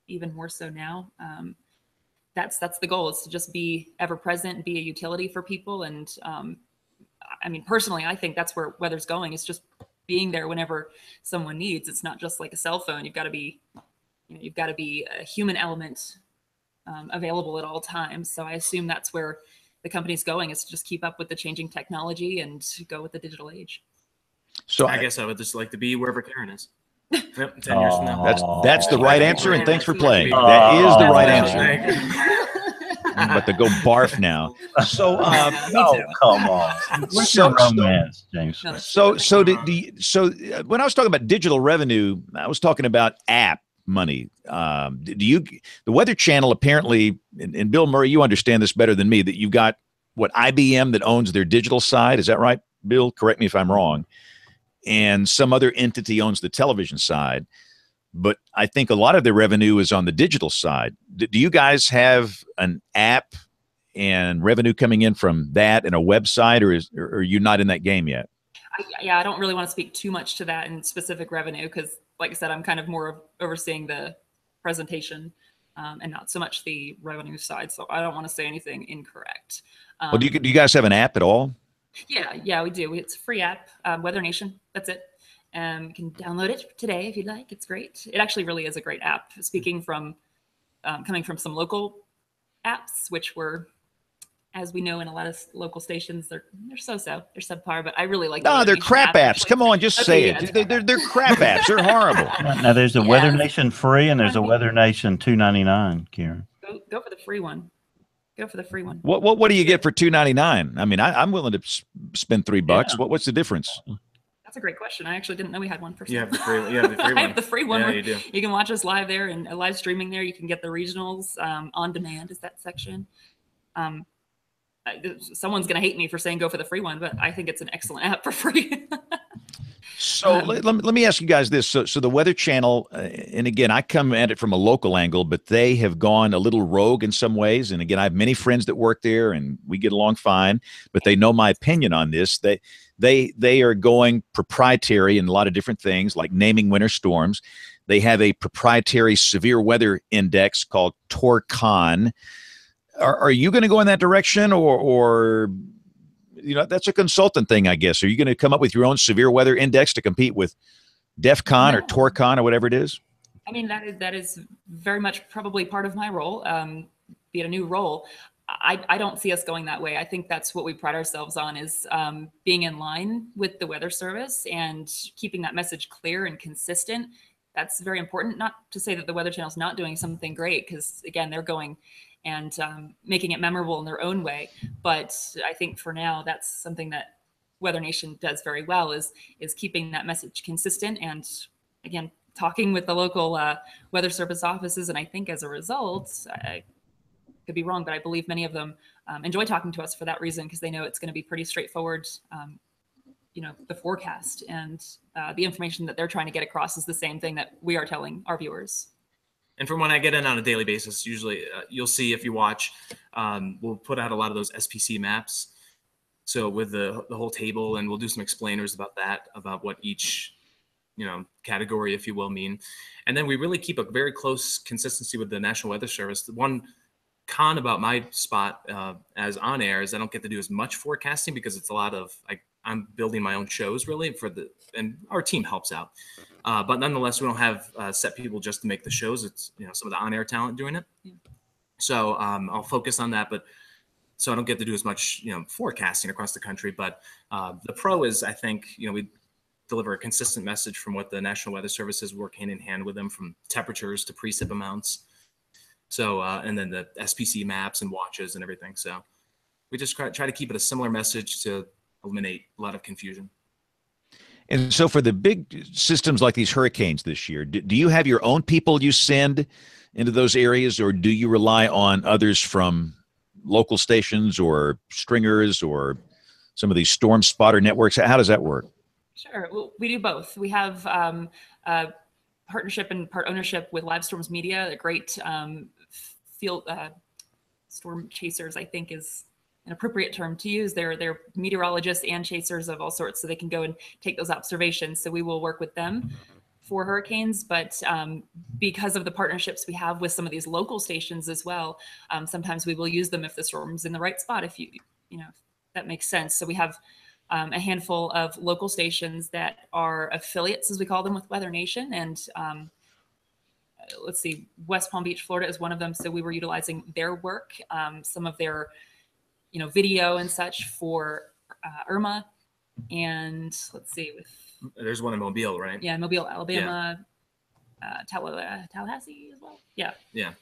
even more so now. That's the goal, is to just be ever present, be a utility for people. And I mean, personally, I think that's where weather's going. It's just being there whenever someone needs. It's not just like a cell phone. You've got to be a human element available at all times. So I assume that's where the company's going, is to just keep up with the changing technology and go with the digital age.
So I guess I would just like to be wherever Karen is. Yep, 10 years from now.
That's the right answer, and thanks for playing. That is the right answer. I'm about to go barf now. So,
come on. What's your romance, James?
So when I was talking about digital revenue, I was talking about app money. The Weather Channel apparently, and Bill Murray, you understand this better than me, that you've got IBM that owns their digital side. Is that right, Bill? Correct me if I'm wrong. And some other entity owns the television side. But I think a lot of the revenue is on the digital side. Do you guys have an app and revenue coming in from that and a website, or are you not in that game yet?
I don't really want to speak too much to that in specific revenue, because like I said, I'm kind of more of overseeing the presentation and not so much the revenue side. So I don't want to say anything incorrect.
Well, do you guys have an app at all?
Yeah, we do. It's a free app, Weather Nation. That's it. You can download it today if you'd like. It's great. It actually really is a great app. Speaking from coming from some local apps, which were as we know in a lot of local stations, they're so-so. They're subpar, but I really like
No,
the
they're
Weather Nation
crap
app,
apps.
actually.
Come on, just say
Okay,
it. They're crap apps. They're horrible.
Now there's a Weather
Yes.
Nation free and there's a Weather Nation $2.99, Karen.
Go for the free one. Go for the free one.
What do you get for $2.99? I mean, I'm willing to spend $3.
Yeah.
What's the difference?
That's a great question. I actually didn't know we had one for sale.
You have the free. You have the free one.
I have the free one.
Yeah,
where
you do.
You can watch us live there and live streaming there. You can get the regionals on demand. Is that section? Someone's going to hate me for saying go for the free one, but I think it's an excellent app for free.
So let me ask you guys this. So the Weather Channel, and again, I come at it from a local angle, but they have gone a little rogue in some ways. And again, I have many friends that work there, and we get along fine. But they know my opinion on this. They are going proprietary in a lot of different things, like naming winter storms. They have a proprietary severe weather index called Torcon. Are you going to go in that direction, or that's a consultant thing, I guess? Are you going to come up with your own severe weather index to compete with DEFCON or Torcon or whatever it is?
I mean, that is very much probably part of my role, be it a new role. I don't see us going that way. I think that's what we pride ourselves on, is being in line with the Weather Service and keeping that message clear and consistent. That's very important. Not to say that the Weather Channel is not doing something great, because again, they're going and making it memorable in their own way. But I think for now, that's something that Weather Nation does very well, is keeping that message consistent, and again, talking with the local Weather Service offices. And I think as a result, I could be wrong, but I believe many of them enjoy talking to us for that reason, because they know it's going to be pretty straightforward. The forecast and the information that they're trying to get across is the same thing that we are telling our viewers.
And from when I get in on a daily basis, usually you'll see, if you watch, we'll put out a lot of those SPC maps. So with the whole table, and we'll do some explainers about that, about what each, category, if you will, mean. And then we really keep a very close consistency with the National Weather Service. The one con about my spot as on air is I don't get to do as much forecasting, because it's a lot of, I'm building my own shows really and our team helps out. But nonetheless, we don't have set people just to make the shows. It's, some of the on-air talent doing it. Yeah. So I'll focus on that, but so I don't get to do as much, forecasting across the country. But the pro is, I think, we deliver a consistent message from what the National Weather Service is, work hand in hand with them, from temperatures to precip amounts. So, and then the SPC maps and watches and everything. So we just try to keep it a similar message to eliminate a lot of confusion.
And so for the big systems like these hurricanes this year, do you have your own people you send into those areas, or do you rely on others from local stations or stringers or some of these storm spotter networks? How does that work?
Sure. Well, we do both. We have a partnership and part ownership with Live Storms Media, a great field storm chasers, I think is an appropriate term to use. They're meteorologists and chasers of all sorts, so they can go and take those observations. So we will work with them for hurricanes, but because of the partnerships we have with some of these local stations as well, sometimes we will use them if the storm's in the right spot, if if that makes sense. So we have a handful of local stations that are affiliates, as we call them, with Weather Nation, and let's see, West Palm Beach, Florida is one of them. So we were utilizing their work, some of their video and such for Irma. And let's see,
there's one in Mobile, right?
Yeah, Mobile, Alabama, Tallahassee as well. Yeah.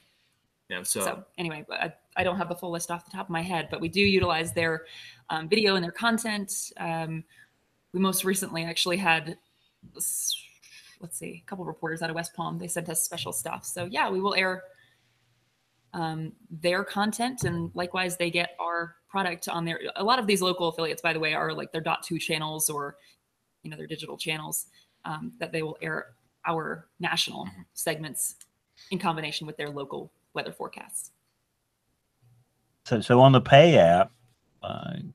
So anyway, I don't have the full list off the top of my head, but we do utilize their video and their content. We most recently actually had, let's see, a couple of reporters out of West Palm. They sent us special stuff. So yeah, we will air their content, and likewise they get our product on there. A lot of these local affiliates, by the way, are like their .2 channels, or their digital channels, that they will air our national segments in combination with their local weather forecasts.
So on the pay app,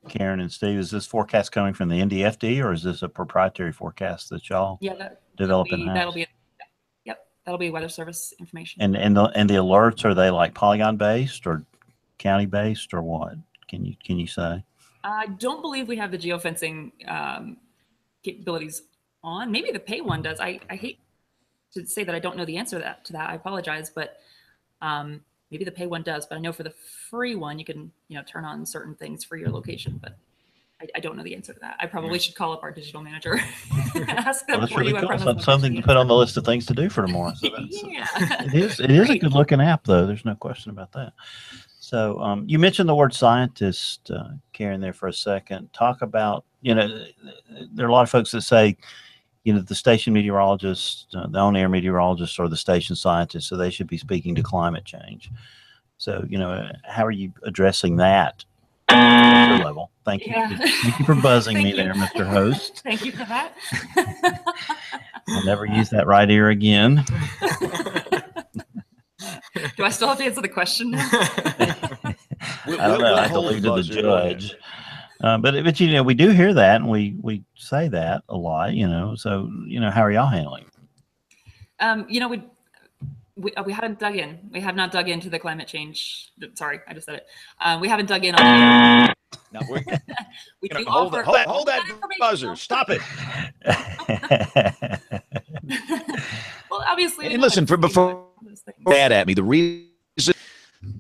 Karen and Steve, is this forecast coming from the NDFD, or is this a proprietary forecast that y'all develop in-house?
That'll be Weather Service information.
And the alerts, are they like Polygon based or county based, or what? Can you say?
I don't believe we have the geofencing capabilities on. Maybe the pay one does. I hate to say that I don't know the answer to that. I apologize, but maybe the pay one does, but I know for the free one, you can, turn on certain things for your location, but I don't know the answer to that. I probably should call up our digital manager and ask them
Well, that's
for
really
you. I
cool.
promise
So
I'll
it's
get
something
you
to
the
put on
answer.
the list of things to do for tomorrow. So
Yeah.
it is a
Great.
good looking app, though. There's no question about that. So you mentioned the word scientist, Karen, there for a second. Talk about, there are a lot of folks that say, the station meteorologists, the on-air meteorologists are the station scientists, so they should be speaking to climate change. So, how are you addressing that at your level? Thank you.
Yeah.
Thank you for buzzing me
Thank you.
there, Mr. Host.
Thank you for that.
I'll never use that right ear again.
Do I still have to answer the question now?
I don't know. I have to
hold
leave to the
buzzer. Go ahead.
judge. But we do hear that, and we say that a lot. So how are y'all handling it?
We haven't dug in. We have not dug into the climate change. Sorry, I just said it. We haven't dug in on it.
Now we're
We do
hold
offer
that buzzer. Stop it.
Well, obviously.
And listen, before mad at me, the reason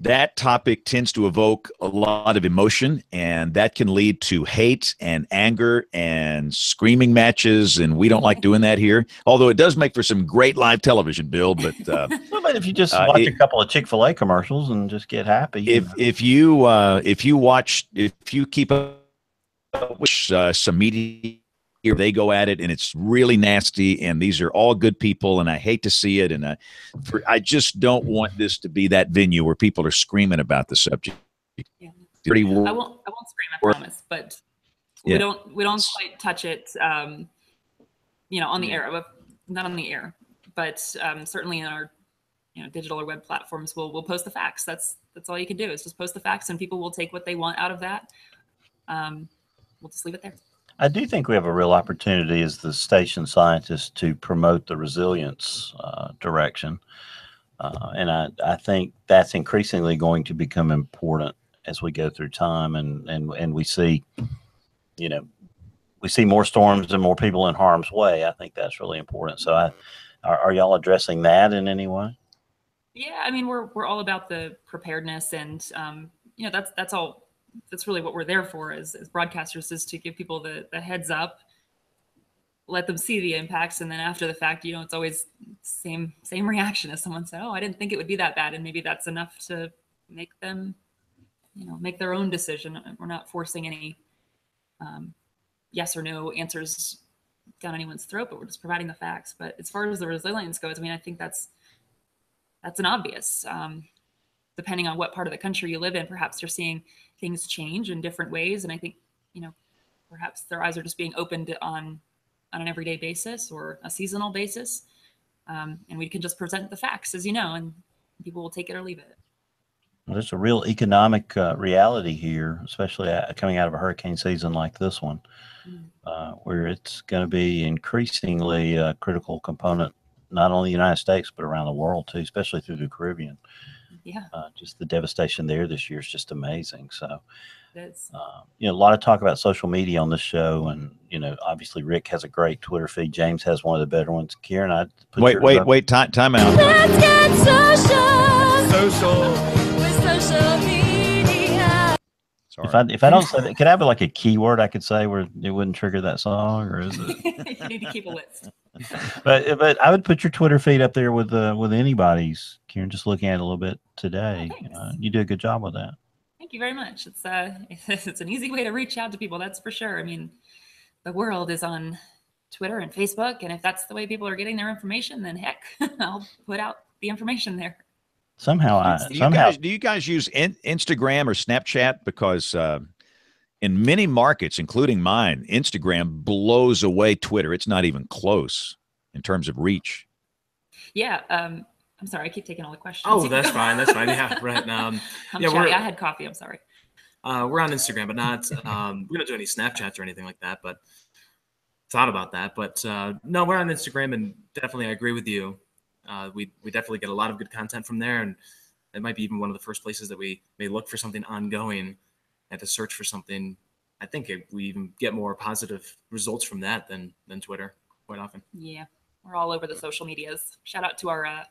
that topic tends to evoke a lot of emotion, and that can lead to hate and anger and screaming matches, and we don't like doing that here. Although it does make for some great live television, Bill. But
well, but if you just watch a couple of Chick-fil-A commercials and just get happy,
if you keep up with some media, they go at it, and it's really nasty. And these are all good people, and I hate to see it. And I just don't want this to be that venue where people are screaming about the subject.
Yeah.
Pretty.
I won't scream, I promise. But
Yeah.
we don't quite touch it. On the air, but not on the air, but certainly in our digital or web platforms, we'll post the facts. That's all you can do is just post the facts, and people will take what they want out of that. We'll just leave it there.
I do think we have a real opportunity as the station scientists to promote the resilience direction. And I think that's increasingly going to become important as we go through time and we see, we see more storms and more people in harm's way. I think that's really important. So are y'all addressing that in any way?
Yeah, I mean, we're all about the preparedness, and that's all. That's really what we're there for as broadcasters, is to give people the heads up, let them see the impacts, and then after the fact, it's always same reaction as someone said, "Oh, I didn't think it would be that bad," and maybe that's enough to make them, make their own decision. We're not forcing any yes or no answers down anyone's throat, but we're just providing the facts. But as far as the resilience goes, I mean, I think that's an obvious. Depending on what part of the country you live in, perhaps you're seeing things change in different ways. And I think, perhaps their eyes are just being opened on an everyday basis or a seasonal basis. And we can just present the facts, as and people will take it or leave it.
Well, there's a real economic reality here, especially coming out of a hurricane season like this one, where it's going to be increasingly a critical component, not only the United States, but around the world too, especially through the Caribbean.
Yeah.
Just the devastation there this year is just amazing. So,
It's
a lot of talk about social media on this show, and obviously Rick has a great Twitter feed. James has one of the better ones. Kieran, I
wait, time out.
Let's get social with social media.
Sorry.
If I don't say that, could I have like a keyword I could say where it wouldn't trigger that song, or is it?
you need to keep a list.
But I would put your Twitter feed up there with anybody's. Kieran, just looking at it a little bit today, you do a good job with that.
Thank you very much. It's an easy way to reach out to people. That's for sure. I mean, the world is on Twitter and Facebook, and if that's the way people are getting their information, then heck, I'll put out the information there.
Do you guys use Instagram or Snapchat? Because in many markets, including mine, Instagram blows away Twitter. It's not even close in terms of reach.
Yeah. I'm sorry. I keep taking all the questions.
Oh, that's fine. That's fine. Yeah, right.
I'm sorry. I had coffee. I'm sorry.
We're on Instagram, but not. We don't do any Snapchats or anything like that. But thought about that. But no, we're on Instagram, and definitely I agree with you. We definitely get a lot of good content from there, and it might be even one of the first places that we may look for something ongoing and to search for something. I think we even get more positive results from that than Twitter quite often.
Yeah, we're all over the social medias. Shout out to our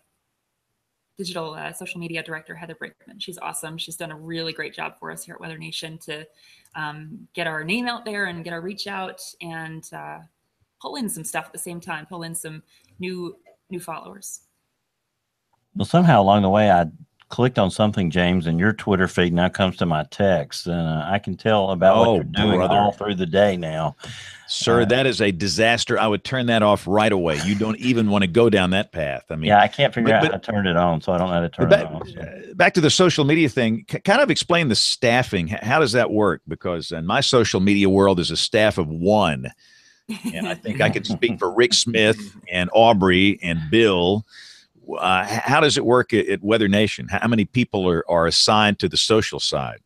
digital social media director, Heather Brinkman. She's awesome. She's done a really great job for us here at Weather Nation to get our name out there and get our reach out and pull in some stuff at the same time, pull in some new followers.
Well, somehow along the way, I clicked on something, James, and your Twitter feed now comes to my text, and I can tell about what you're doing all through the day now.
Sir, that is a disaster. I would turn that off right away. You don't even want to go down that path. I mean,
yeah, I can't figure out how to turn it on, so I don't know how to turn it on. So.
Back to the social media thing, kind of explain the staffing. How does that work? Because in my social media world is a staff of one. And I think I could speak for Rick Smith and Aubrey and Bill. How does it work at Weather Nation? How many people are assigned to the social side?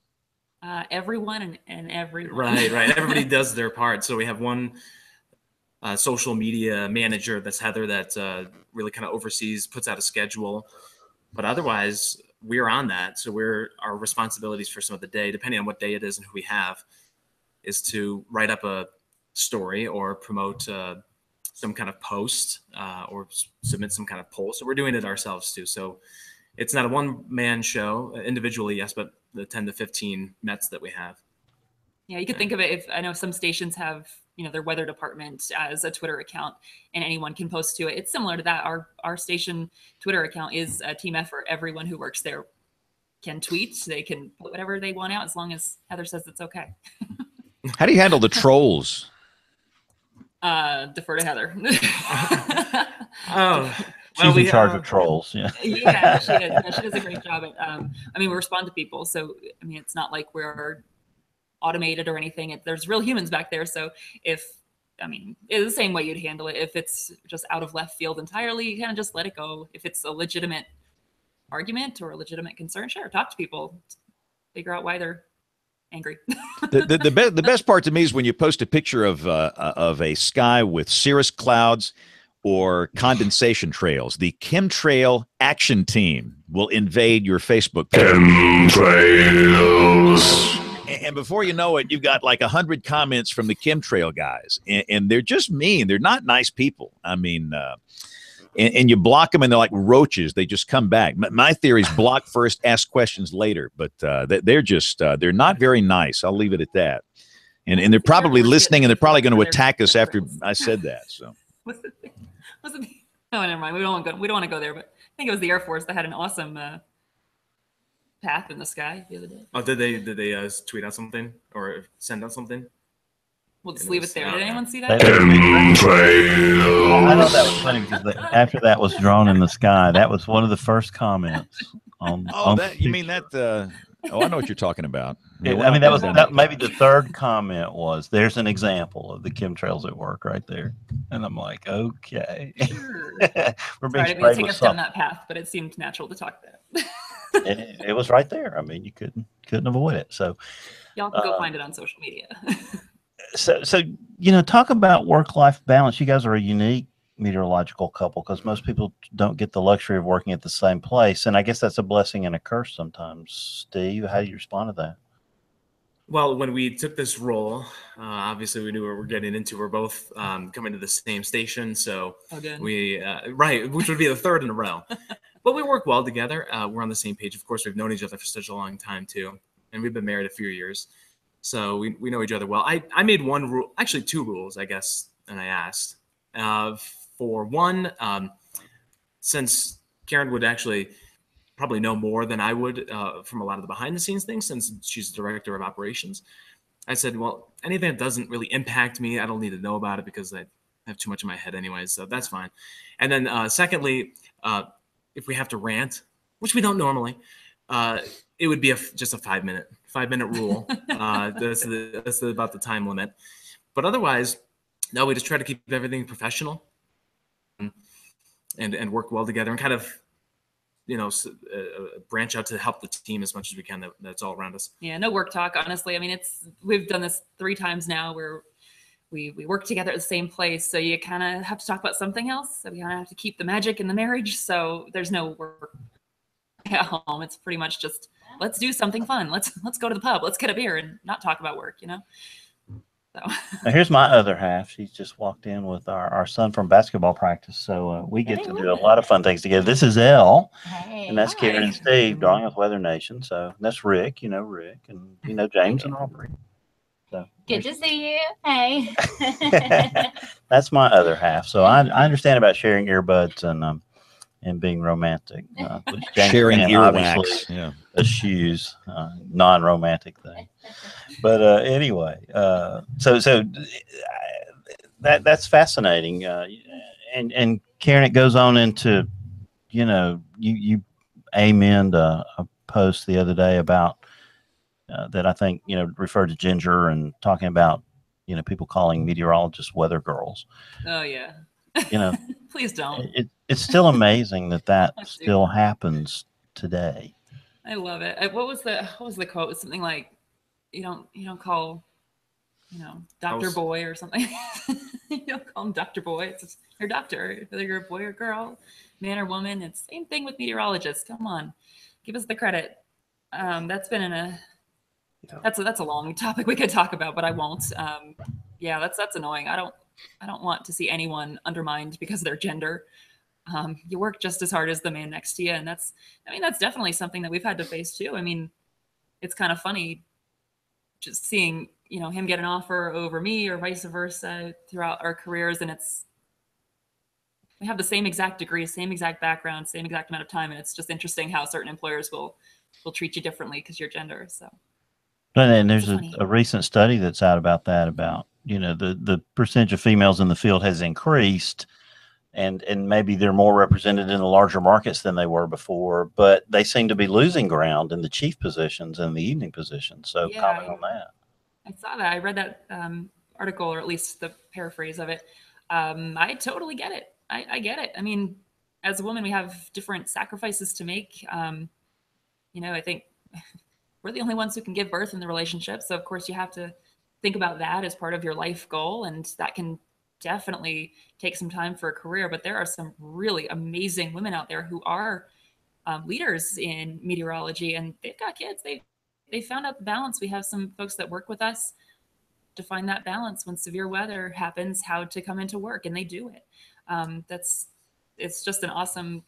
Everyone and everyone.
Right. Everybody does their part. So we have one social media manager, that's Heather, that really kind of oversees, puts out a schedule. But otherwise, we're on that. So our responsibilities for some of the day, depending on what day it is and who we have, is to write up a story or promote some kind of post or submit some kind of poll. So we're doing it ourselves too. So it's not a one-man show individually, yes, but the 10 to 15 Mets that we have.
Yeah, you could think of it, if I know some stations have, their weather department as a Twitter account and anyone can post to it. It's similar to that. Our station Twitter account is a team effort. Everyone who works there can tweet. They can put whatever they want out as long as Heather says it's okay.
How do you handle the trolls?
Defer to Heather.
She's in charge of trolls. Yeah.
Yeah, she is. Yeah, she does a great job at. We respond to people, so it's not like we're automated or anything. There's real humans back there. So it's the same way you'd handle it. If it's just out of left field entirely, you kind of just let it go. If it's a legitimate argument or a legitimate concern, sure, talk to people, figure out why they're angry.
The best part to me is when you post a picture of a sky with cirrus clouds or condensation trails. The chemtrail action team will invade your Facebook page. Chemtrails. And before you know it, you've got like 100 comments from the chemtrail guys, and they're just mean. They're not nice people. And you block them, and they're like roaches. They just come back. My theory is block first, ask questions later. But they're not very nice. I'll leave it at that. And they're probably listening, and they're probably going to attack us after I said that. So.
No, never mind. We don't want to go there. But I think it was the Air Force that had an awesome path in the sky the other day.
Oh, did they tweet out something or send out something?
We'll just leave it there. Did anyone see that?
I know that was funny because after that was drawn in the sky, that was one of the first comments on.
You mean that? I know what you're talking about.
That maybe the third comment was, "There's an example of the chemtrails at work right there," and I'm like, "Okay."
Sure.
We're being
I didn't take us down that path, but it seemed natural to talk that.
It was right there. You couldn't avoid it. So
y'all can go find it on social media.
So talk about work-life balance. You guys are a unique meteorological couple because most people don't get the luxury of working at the same place, and I guess that's a blessing and a curse sometimes. Steve, how do you respond to that?
Well, when we took this role, obviously we knew what we're getting into. We're both coming to the same station, so we which would be the third in a row. But we work well together. We're on the same page. Of course, we've known each other for such a long time too, and we've been married a few years, so we know each other well. I made one rule, actually two rules, I guess, and I asked. For one, since Karen would actually probably know more than I would from a lot of the behind the scenes things, since she's the director of operations, I said, well, anything that doesn't really impact me, I don't need to know about it because I have too much in my head anyways, so that's fine. And then secondly, if we have to rant, which we don't normally, it would be just a 5-minute rule. That's about the time limit. But otherwise, no, we just try to keep everything professional and work well together and kind of, branch out to help the team as much as we can. That's all around us.
Yeah, no work talk. Honestly, we've done this 3 times now where we work together at the same place. So you kind of have to talk about something else. So we kind of have to keep the magic in the marriage. So there's no work at home. It's pretty much just, let's do something fun. Let's go to the pub. Let's get a beer and not talk about work, So So
Now, here's my other half. She's just walked in with our son from basketball practice. So we get
I
to
love
do a
it.
lot of fun things together. This is Elle,
Hey.
and that's Karen and
Hi.
Steve, drawing with Weather Nation. So that's Rick, Rick, and James and Aubrey. So
Good to see you. Hey.
that's my other half. So I understand about sharing earbuds and being romantic, which James
Sharing
Grant obviously
earwax. Yeah.
eschews, non-romantic thing. But anyway, that's fascinating. And Karen, it goes on into, you amend a post the other day about that I think referred to Ginger and talking about people calling meteorologists weather girls.
Oh yeah.
You know,
Please don't.
it's still amazing that
Let's do
still
that.
happens today.
I love it. What was the quote? It was something like, you don't call, Dr.
House.
Boy or something. You don't call him Dr. Boy. It's just your doctor, whether you're a boy or girl, man or woman. It's the same thing with meteorologists. Come on, give us the credit. That's been that's a long topic we could talk about, but I won't. Yeah, that's annoying. I don't want to see anyone undermined because of their gender. You work just as hard as the man next to you, and that's definitely something that we've had to face too. I mean, it's kind of funny just seeing him get an offer over me or vice versa throughout our careers, and we have the same exact degree, same exact background, same exact amount of time, and it's just interesting how certain employers will treat you differently because you're gender. So
And there's
funny.
a recent study that's out about that, about the percentage of females in the field has increased, and maybe they're more represented in the larger markets than they were before, but they seem to be losing ground in the chief positions and the evening positions. So
Yeah,
comment on that.
I saw that. I read that article, or at least the paraphrase of it. I totally get it. I get it. I mean, as a woman, we have different sacrifices to make. I think we're the only ones who can give birth in the relationship. So, of course, you have to think about that as part of your life goal. And that can definitely take some time for a career. But there are some really amazing women out there who are leaders in meteorology, and they've got kids. They found out the balance. We have some folks that work with us to find that balance when severe weather happens, how to come into work, and they do it. It's just an awesome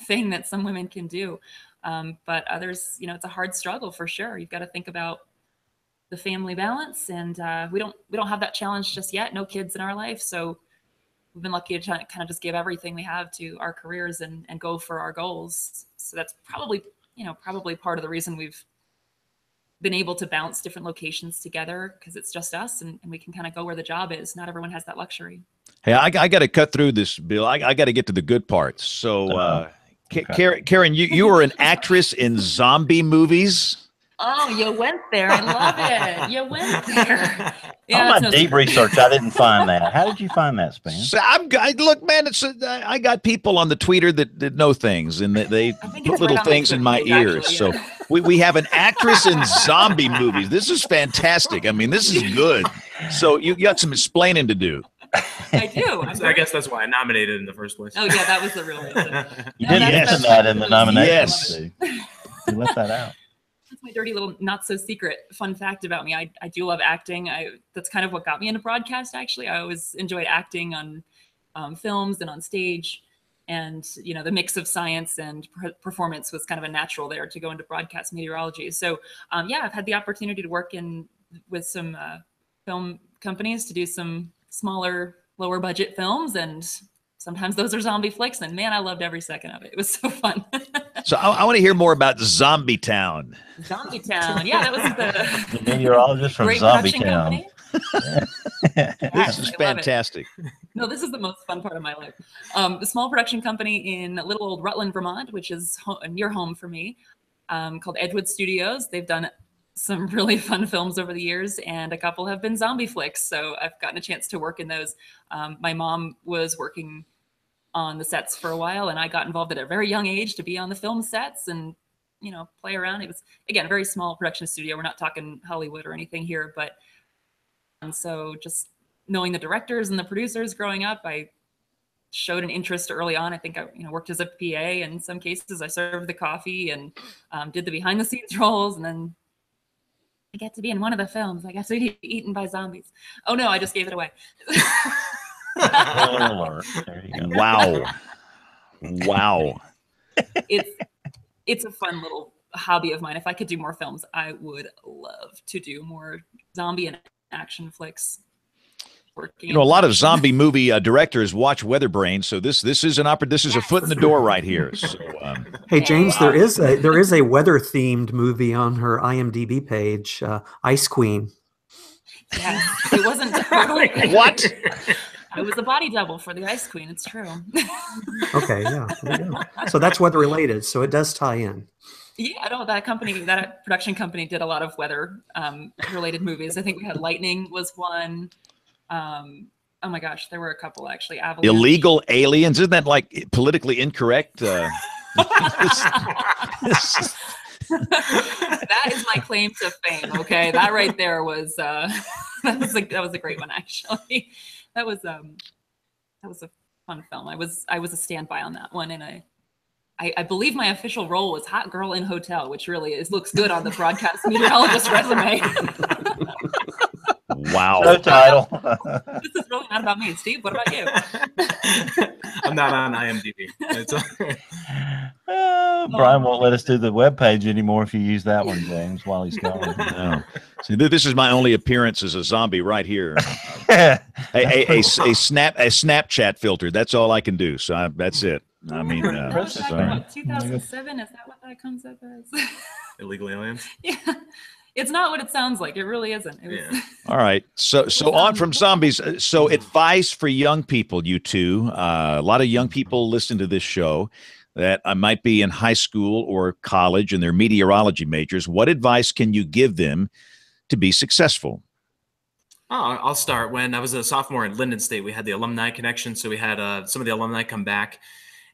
thing that some women can do. But others, it's a hard struggle for sure. You've got to think about the family balance, and we don't have that challenge just yet. No kids in our life, so we've been lucky to kind of just give everything we have to our careers and go for our goals. So that's probably part of the reason we've been able to bounce different locations together, because it's just us and we can kind of go where the job is. Not everyone has that luxury.
Hey, I got to cut through this, Bill. I got to get to the good parts. So,
Okay.
Karen, you were an actress in zombie movies.
Oh, you went there. I love it. You went there. Yeah,
On
that's
my
no
deep
secret.
research, I didn't find that. How did you find that, Span?
So look, man. I got people on the tweeter that know things, and they
I think
put
it's
little
right on my
things in
Twitter
my
page,
ears.
actually,
So
yeah.
we have an actress in zombie movies. This is fantastic. I mean, this is good. So you got some explaining to do.
I do.
I guess that's why I nominated in the first place.
Oh yeah, that was the real reason.
You
No,
didn't
that's-
mention
that's
that
my
in the
little secret.
nominations.
Yes.
Steve. You left that out.
That's my dirty little not so secret fun fact about me. I do love acting. That's kind of what got me into broadcast. Actually, I always enjoyed acting on films and on stage, and the mix of science and performance was kind of a natural there to go into broadcast meteorology. So yeah, I've had the opportunity to work with some film companies to do some smaller, lower budget films, and sometimes those are zombie flicks. And man, I loved every second of it. It was so fun.
So I want to hear more about Zombie Town.
Zombie Town. Yeah, that was
The meteorologist from
great
Zombie
production
Town.
company.
This is
I love it.
fantastic.
No, this is the most fun part of my life. A small production company in little old Rutland, Vermont, which is near home for me, called Edgewood Studios. They've done some really fun films over the years, and a couple have been zombie flicks. So I've gotten a chance to work in those. My mom was working on the sets for a while, and I got involved at a very young age to be on the film sets and play around. It was, again, a very small production studio. We're not talking Hollywood or anything here, but and so just knowing the directors and the producers growing up, I showed an interest early on. I think I worked as a PA in some cases. I served the coffee and did the behind the scenes roles, and then I get to be in one of the films. I get to be eaten by zombies. Oh no, I just gave it away.
Spoiler alert. There you go.
Wow.
It's a fun little hobby of mine. If I could do more films, I would love to do more zombie and action flicks.
You know, a lot of zombie movie directors watch WeatherBrains, so this is a foot in the door right here. So,
hey James, there is a weather themed movie on her IMDb page, Ice Queen.
Yeah, it wasn't totally
what?
I was a body double for the Ice Queen. It's true.
Okay, yeah. There you go. So that's weather related, so it does tie in.
Yeah, no, that production company did a lot of weather related movies. I think we had Lightning was one. Oh my gosh, there were a couple actually. Avalanche.
Illegal Aliens, isn't that like politically incorrect?
That is my claim to fame. Okay, that right there was that was a great one actually. That was a fun film. I was a standby on that one, and I believe my official role was hot girl in hotel, which really looks good on the broadcast meteorologist resume.
Wow.
No title.
This is really not about me. Steve, what about you?
I'm not on IMDb.
Brian won't let us do the webpage anymore if you use that one, James, while he's gone.
No. See, this is my only appearance as a zombie right here. a Snapchat filter. That's all I can do. So that's it. I mean,
2007, is that what that comes up as?
Illegal Aliens?
Yeah. It's not what it sounds like. It really isn't.
Yeah. All right. So on from zombies. So advice for young people, you two. A lot of young people listen to this show that might be in high school or college and they're meteorology majors. What advice can you give them to be successful?
Oh, I'll start. When I was a sophomore at Linden State, we had the alumni connection. So we had some of the alumni come back.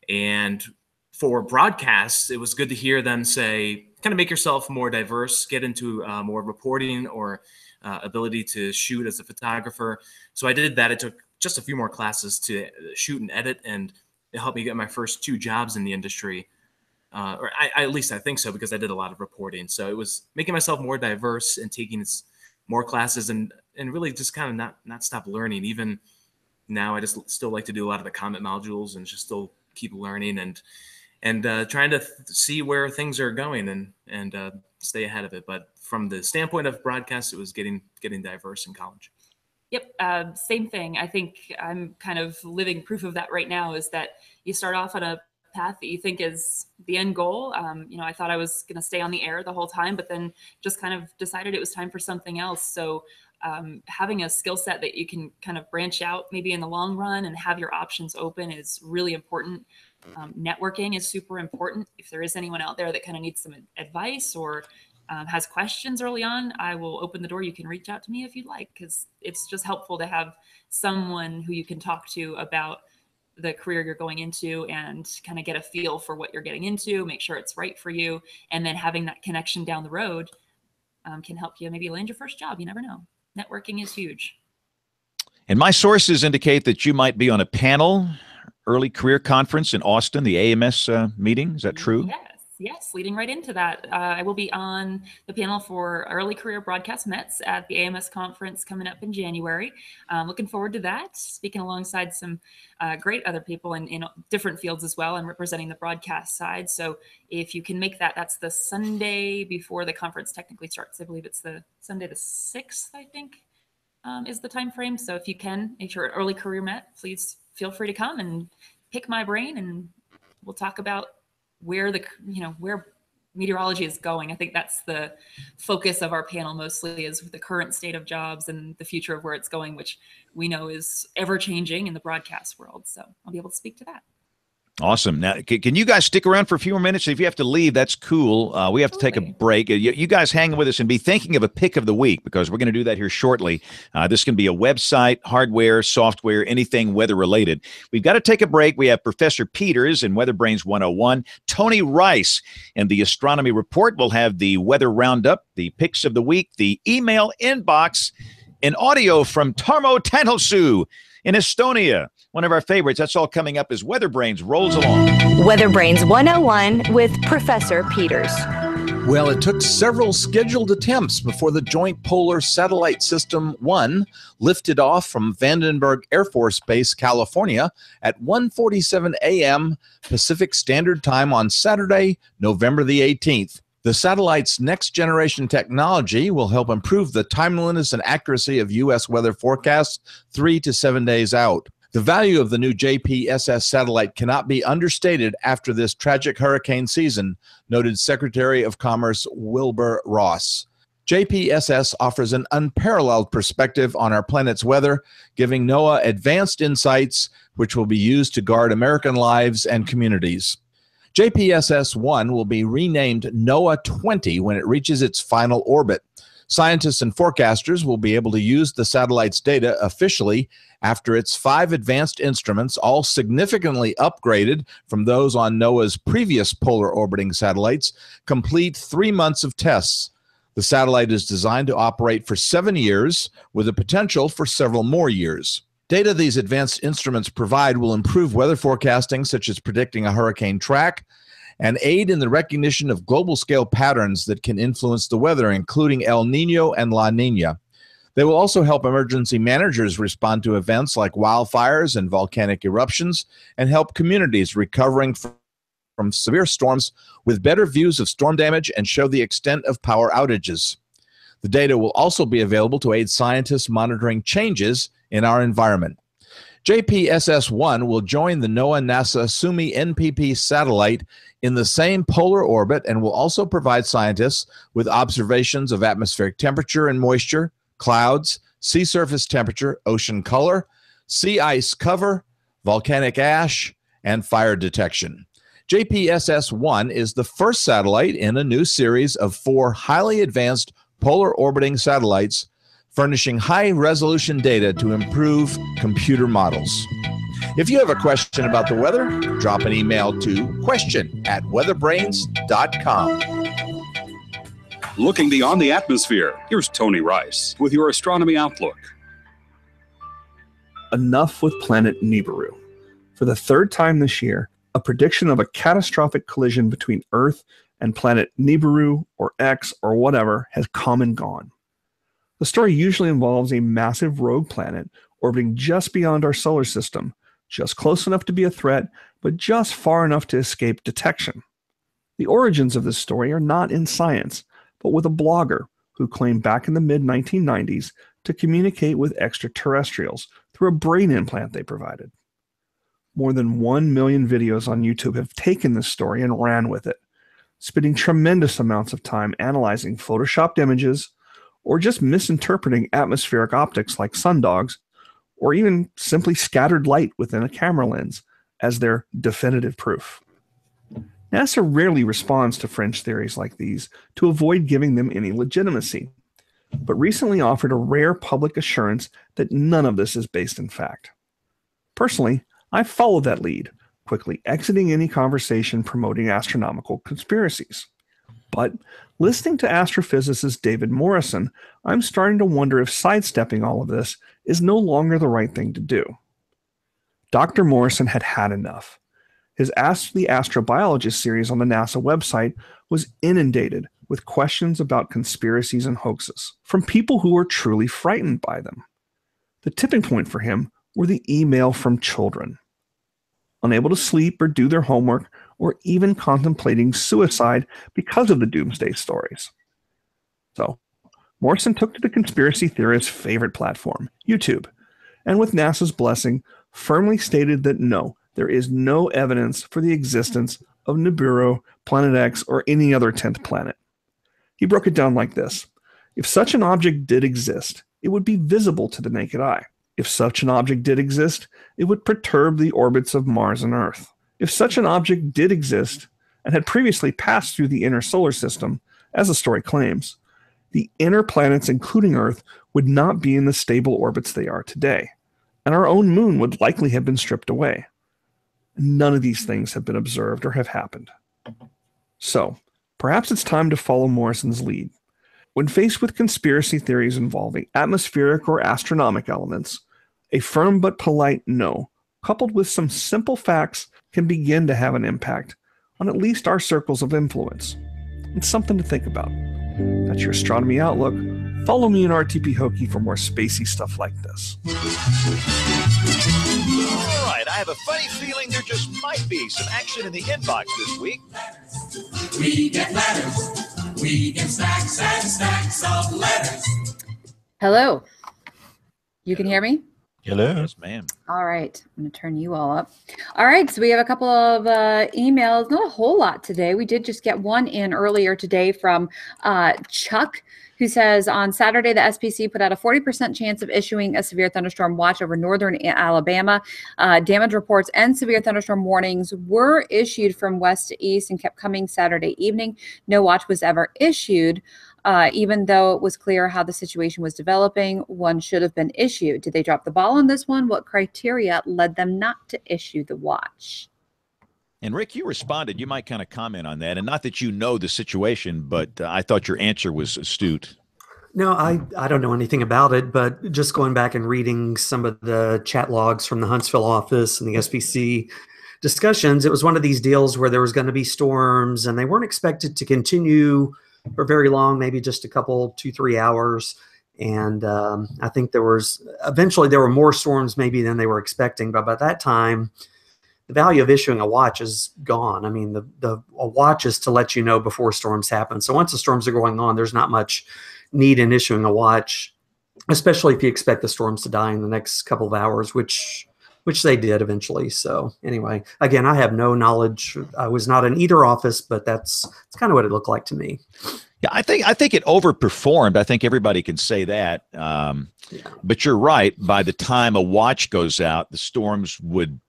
And for broadcasts, it was good to hear them say, kind of make yourself more diverse, get into more reporting or ability to shoot as a photographer. So I did that. It took just a few more classes to shoot and edit, and it helped me get my first 2 jobs in the industry. Or at least I think so, because I did a lot of reporting. So it was making myself more diverse and taking more classes and really just kind of not stop learning. Even now, I just still like to do a lot of the comment modules and just still keep learning and trying to see where things are going and stay ahead of it. But from the standpoint of broadcast, it was getting diverse in college.
Yep. Same thing. I think I'm kind of living proof of that right now, is that you start off on a path that you think is the end goal. I thought I was going to stay on the air the whole time, but then just kind of decided it was time for something else. So having a skill set that you can kind of branch out maybe in the long run and have your options open is really important. Networking is super important. If there is anyone out there that kind of needs some advice or has questions early on, I will open the door. You can reach out to me if you'd like, because it's just helpful to have someone who you can talk to about the career you're going into and kind of get a feel for what you're getting into, make sure it's right for you. And then having that connection down the road can help you maybe land your first job. You never know. Networking is huge.
And my sources indicate that you might be on a panel, early career conference in Austin, the AMS meeting. Is that true?
Yes, leading right into that. I will be on the panel for Early Career Broadcast Mets at the AMS conference coming up in January. Looking forward to that, speaking alongside some great other people in different fields as well and representing the broadcast side. So if you can make that, that's the Sunday before the conference technically starts. I believe it's the Sunday the 6th, I think, is the time frame. So if you can, if you're an early career Met, please feel free to come and pick my brain, and we'll talk about where where meteorology is going. I think that's the focus of our panel mostly, is the current state of jobs and the future of where it's going, which we know is ever changing in the broadcast world. So I'll be able to speak to that.
Awesome. Now, can you guys stick around for a few more minutes? If you have to leave, that's cool. We have to take a break. You guys hang with us and be thinking of a pick of the week, because we're going to do that here shortly. This can be a website, hardware, software, anything weather-related. We've got to take a break. We have Professor Peters in WeatherBrains 101, Tony Rice in the Astronomy Report. We'll have the Weather Roundup, the picks of the week, the email inbox, and audio from Tarmo Tantelsu in Estonia, one of our favorites. That's all coming up as WeatherBrains rolls along.
WeatherBrains 101 with Professor Peters. Well, it took several scheduled attempts before the Joint Polar Satellite System 1 lifted off from Vandenberg Air Force Base, California at 1:47 a.m. Pacific Standard Time on Saturday, November the 18th. The satellite's next-generation technology will help improve the timeliness and accuracy of U.S. weather forecasts 3 to 7 days out. The value of the new JPSS satellite cannot be understated after this tragic hurricane season, noted Secretary of Commerce Wilbur Ross. JPSS offers an unparalleled perspective on our planet's weather, giving NOAA advanced insights which will be used to guard American lives and communities. JPSS-1 will be renamed NOAA 20 when it reaches its final orbit. Scientists and forecasters will be able to use the satellite's data officially after its 5 advanced instruments, all significantly upgraded from those on NOAA's previous polar orbiting satellites, complete 3 months of tests. The satellite is designed to operate for 7 years, with the potential for several more years. Data these advanced instruments provide will improve weather forecasting, such as predicting a hurricane track, and aid in the recognition of global-scale patterns that can influence the weather, including El Nino and La Nina. They will also help emergency managers respond to events like wildfires and volcanic eruptions, and help communities recovering from severe storms with better views of storm damage and show the extent of power outages. The data will also be available to aid scientists monitoring changes in our environment. JPSS-1 will join the NOAA-NASA SUMI NPP satellite in the same polar orbit and will also provide scientists with observations of atmospheric temperature and moisture, clouds, sea surface temperature, ocean color, sea ice cover, volcanic ash, and fire detection. JPSS-1 is the first satellite in a new series of 4 highly advanced polar orbiting satellites, furnishing high-resolution data to improve computer models. If you have a question about the weather, drop an email to question@weatherbrains.com.
Looking beyond the atmosphere, here's Tony Rice with your Astronomy Outlook.
Enough with planet Nibiru. For the 3rd time this year, a prediction of a catastrophic collision between Earth and planet Nibiru, or X, or whatever, has come and gone. The story usually involves a massive rogue planet orbiting just beyond our solar system, just close enough to be a threat, but just far enough to escape detection. The origins of this story are not in science, but with a blogger who claimed back in the mid-1990s to communicate with extraterrestrials through a brain implant they provided. More than 1 million videos on YouTube have taken this story and ran with it, spending tremendous amounts of time analyzing photoshopped images, or just misinterpreting atmospheric optics like sundogs, or even simply scattered light within a camera lens as their definitive proof. NASA rarely responds to fringe theories like these to avoid giving them any legitimacy, but recently offered a rare public assurance that none of this is based in fact. Personally, I followed that lead, quickly exiting any conversation promoting astronomical conspiracies. But listening to astrophysicist David Morrison, I'm starting to wonder if sidestepping all of this is no longer the right thing to do. Dr. Morrison had had enough. His Ask the Astrobiologist series on the NASA website was inundated with questions about conspiracies and hoaxes from people who were truly frightened by them. The tipping point for him were the email from children, unable to sleep or do their homework, or even contemplating suicide because of the doomsday stories. So, Morrison took to the conspiracy theorist's favorite platform, YouTube, and with NASA's blessing, firmly stated that no, there is no evidence for the existence of Nibiru, Planet X, or any other 10th planet. He broke it down like this. If such an object did exist, it would be visible to the naked eye. If such an object did exist, it would perturb the orbits of Mars and Earth. If such an object did exist and had previously passed through the inner solar system, as the story claims, the inner planets, including Earth, would not be in the stable orbits they are today, and our own moon would likely have been stripped away. None of these things have been observed or have happened. So, perhaps it's time to follow Morrison's lead. When faced with conspiracy theories involving atmospheric or astronomic elements, a firm but polite no, coupled with some simple facts, can begin to have an impact on at least our circles of influence. It's something to think about. That's your astronomy outlook. Follow me in RTP Hokie for more spacey stuff like this.
All right, I have a funny feeling there just might be some action in the inbox this week.
We get letters. We get stacks and stacks of letters.
Hello. You can hear me?
Hello.
Yes, ma'am.
All right. I'm going to turn you all up. All right. So we have a couple of emails. Not a whole lot today. We did just get one in earlier today from Chuck, who says on Saturday, the SPC put out a 40% chance of issuing a severe thunderstorm watch over northern Alabama. Damage reports and severe thunderstorm warnings were issued from west to east and kept coming Saturday evening. No watch was ever issued. Even though it was clear how the situation was developing, one should have been issued. Did they drop the ball on this one? What criteria led them not to issue the watch?
And Rick, you responded. You might kind of comment on that. And not that you know the situation, but I thought your answer was astute.
No, I don't know anything about it, but just going back and reading some of the chat logs from the Huntsville office and the SPC discussions, it was one of these deals where there was going to be storms and they weren't expected to continue for very long, maybe just a couple, 2-3 hours. And I think eventually there were more storms maybe than they were expecting. But by that time, the value of issuing a watch is gone. I mean, a watch is to let you know before storms happen. So once the storms are going on, there's not much need in issuing a watch, especially if you expect the storms to die in the next couple of hours, which they did eventually. So anyway, again, I have no knowledge. I was not in either office, but that's kind of what it looked like to me.
Yeah, I think it overperformed. I think everybody can say that. But you're right. By the time a watch goes out, the storms would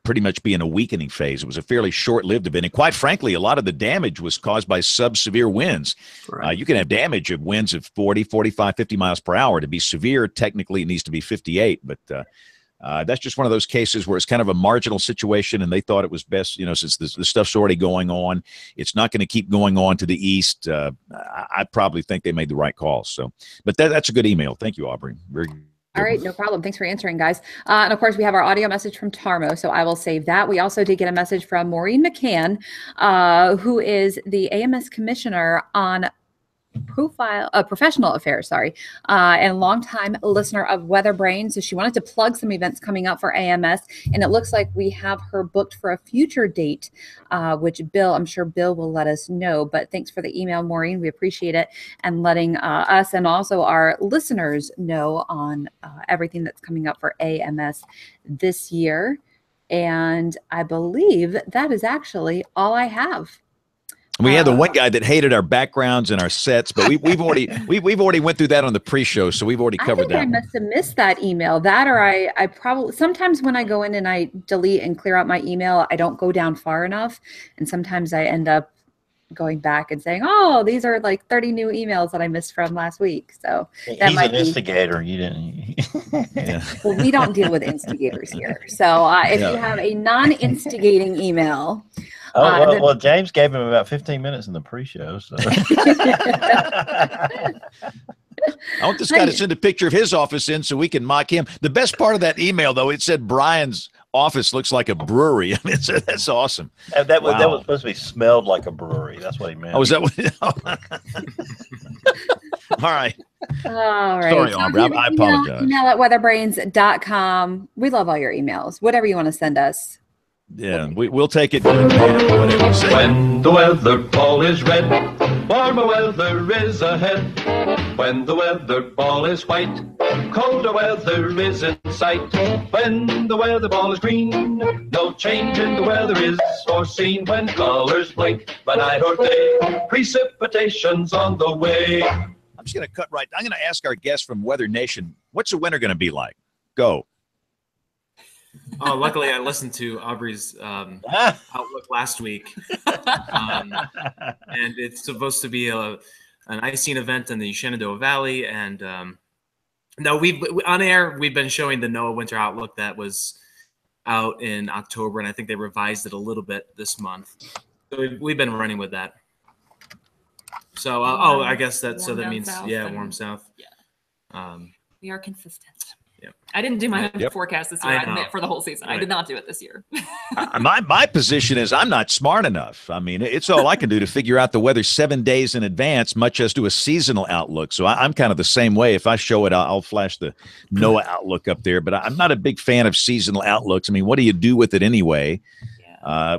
pretty much be in a weakening phase. It was a fairly short-lived event. And quite frankly, a lot of the damage was caused by sub-severe winds.
Right.
You can have damage of winds of 40, 45, 50 miles per hour. To be severe, technically, it needs to be 58. But that's just one of those cases where it's kind of a marginal situation, and they thought it was best, since the stuff's already going on, it's not going to keep going on to the east. I probably think they made the right call. So, but that's a good email. Thank you, Aubrey. Very good.
All right, no problem. Thanks for answering, guys. And of course, we have our audio message from Tarmo, so I will save that. We also did get a message from Maureen McCann, who is the AMS commissioner on professional affairs, and a longtime listener of WeatherBrains. So she wanted to plug some events coming up for AMS, and it looks like we have her booked for a future date, which I'm sure Bill will let us know. But thanks for the email, Maureen. We appreciate it, and letting us and also our listeners know on everything that's coming up for AMS this year. And I believe that is actually all I have.
We had the one guy that hated our backgrounds and our sets, but we've already went through that on the pre-show, so we've already covered that.
I must have missed that email. That, or I probably sometimes when I go in and I delete and clear out my email, I don't go down far enough, and sometimes I end up going back and saying, "Oh, these are like 30 new emails that I missed from last week." So that
he's an instigator. You didn't.
Yeah.
Well, we don't deal with instigators here. So if you have a non-instigating email.
Well, James gave him about 15 minutes in the pre-show. So.
I want this guy to send a picture of his office in so we can mock him. The best part of that email, though, it said Brian's office looks like a brewery. I mean, that's awesome.
That was supposed to be smelled like a brewery. That's what he meant.
Oh, is that what? All right.
All right.
Sorry, Aubrey. I apologize.
Email at weatherbrains.com. We love all your emails. Whatever you want to send us.
Yeah, we'll take it. Whatever.
When the weather ball is red, warmer weather is ahead. When the weather ball is white, colder weather is in sight. When the weather ball is green, no change in the weather is foreseen. When colors blink, by night or day, precipitation's on the way.
I'm just going to cut right. I'm going to ask our guest from Weather Nation, what's the winter going to be like? Go.
Oh, luckily I listened to Aubrey's outlook last week, and it's supposed to be an icing event in the Shenandoah Valley. And no, on air we've been showing the NOAA winter outlook that was out in October, and I think they revised it a little bit this month. So we've been running with that. So I guess that means
south
warm south.
Yeah, we are consistent. I didn't do my
Yep.
forecast this year. I admit, for the whole season.
Right.
I did not do it this year.
My position is I'm not smart enough. I mean, it's all I can do to figure out the weather 7 days in advance, much as do a seasonal outlook. So I'm kind of the same way. If I show it, I'll flash the NOAA outlook up there. But I'm not a big fan of seasonal outlooks. I mean, what do you do with it anyway?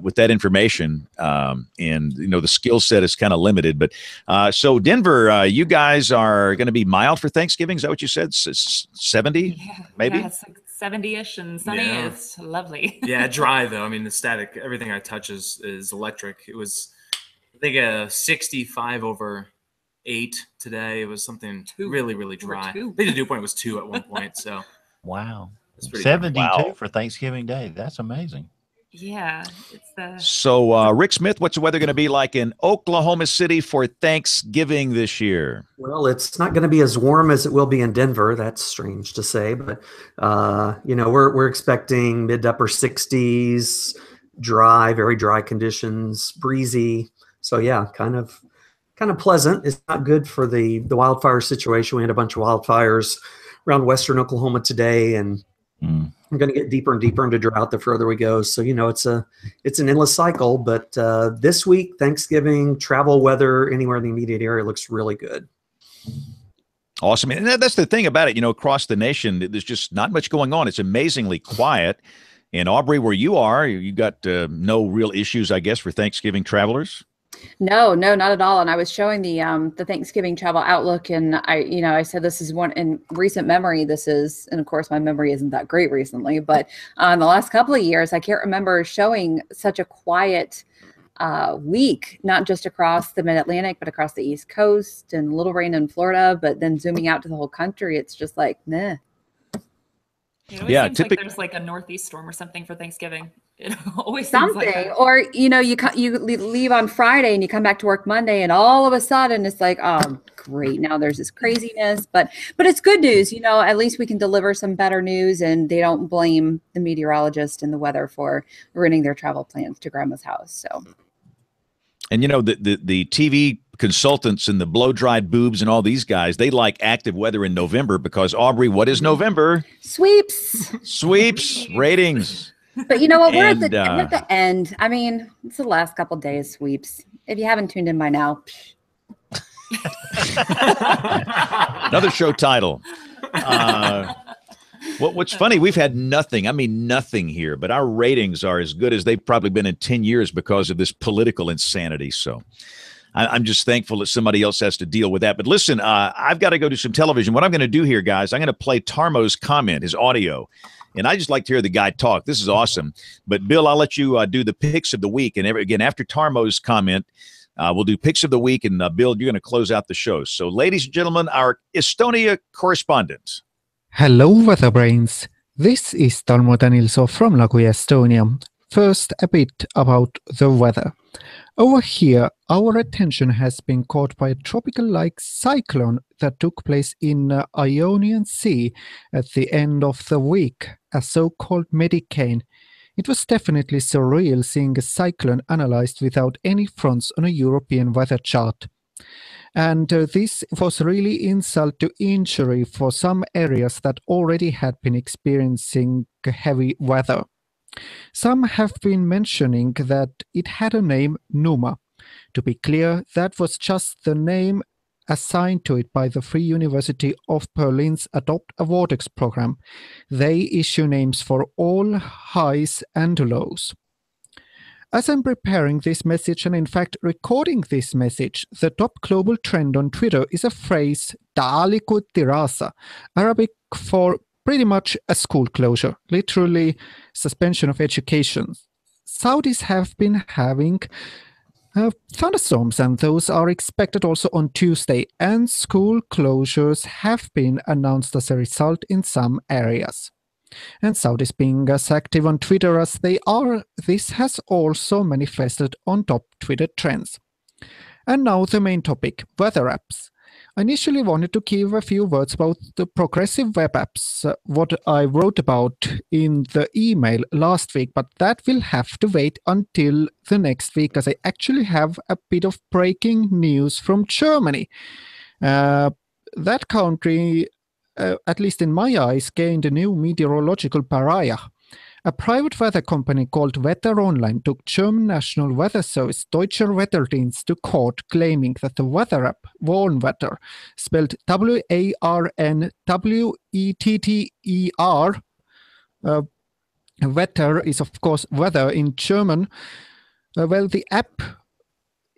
With that information, and the skill set is kind of limited. But so Denver, you guys are going to be mild for Thanksgiving. Is that what you said? 70, maybe?
Yeah, it's like 70-ish and sunny.
Yeah.
It's lovely.
Yeah, dry though. I mean, the static, everything I touch is electric. It was, I think, a 65 over 8 today. It was something really, really dry. I think the dew point was 2 at one point. So
wow,
it's pretty
72 for Thanksgiving Day. That's amazing.
Yeah, it's the.
So, Rick Smith, what's the weather going to be like in Oklahoma City for Thanksgiving this year?
Well, it's not going to be as warm as it will be in Denver. That's strange to say, but we're expecting mid to upper 60s, dry, very dry conditions, breezy. So yeah, kind of pleasant. It's not good for the wildfire situation. We had a bunch of wildfires around western Oklahoma today, and we're going to get deeper and deeper into drought the further we go. So, it's an endless cycle. But this week, Thanksgiving, travel weather anywhere in the immediate area looks really good.
Awesome. And that's the thing about it. Across the nation, there's just not much going on. It's amazingly quiet. And Aubrey, where you are, you got no real issues, I guess, for Thanksgiving travelers?
No, not at all. And I was showing the Thanksgiving travel outlook, and I said this is one in recent memory. This is, and of course my memory isn't that great recently, but the last couple of years, I can't remember showing such a quiet week, not just across the Mid-Atlantic, but across the East Coast and a little rain in Florida. But then zooming out to the whole country, it's just like, meh.
It always seems like there's like a northeast storm or something for Thanksgiving. It always seems like that.
Or you leave on Friday and you come back to work Monday, and all of a sudden it's like, oh great, now there's this craziness. But it's good news, at least we can deliver some better news, and they don't blame the meteorologist and the weather for ruining their travel plans to grandma's house. So,
and the TV consultants and the blow-dried boobs and all these guys, they like active weather in November because, Aubrey, what is November?
Sweeps
ratings.
But you know what? We're at the end. I mean, it's the last couple of days sweeps. If you haven't tuned in by now.
Another show title. What's funny, we've had nothing here, but our ratings are as good as they've probably been in 10 years because of this political insanity. So I'm just thankful that somebody else has to deal with that. But listen, I've got to go do some television. What I'm going to do here, guys, I'm going to play Tarmo's comment, his audio. And I just like to hear the guy talk. This is awesome. But, Bill, I'll let you do the picks of the week. And again, after Tarmo's comment, we'll do picks of the week. And, Bill, you're going to close out the show. So, ladies and gentlemen, our Estonia correspondent.
Hello, WeatherBrains. This is Tarmo Danilso from Laguia, Estonia. First, a bit about the weather. Over here, our attention has been caught by a tropical-like cyclone that took place in Ionian Sea at the end of the week, a so-called Medicane. It was definitely surreal seeing a cyclone analyzed without any fronts on a European weather chart. And this was really insult to injury for some areas that already had been experiencing heavy weather. Some have been mentioning that it had a name Numa. To be clear, that was just the name assigned to it by the Free University of Berlin's Adopt a Vortex program. They issue names for all highs and lows. As I'm preparing this message and in fact recording this message, the top global trend on Twitter is a phrase Ta'aliku Tirasa, Arabic for pretty much a school closure, literally suspension of education. Saudis have been having thunderstorms, and those are expected also on Tuesday, and school closures have been announced as a result in some areas. And Saudis being as active on Twitter as they are, this has also manifested on top Twitter trends. And now the main topic, weather apps. I initially wanted to give a few words about the progressive web apps, what I wrote about in the email last week, but that will have to wait until the next week as I actually have a bit of breaking news from Germany. That country at least in my eyes, gained a new meteorological pariah. A private weather company called Wetter Online took German National Weather Service Deutscher Wetterdienst to court, claiming that the weather app Warnwetter, spelled Warnwetter, wetter is of course weather in German. Well, the app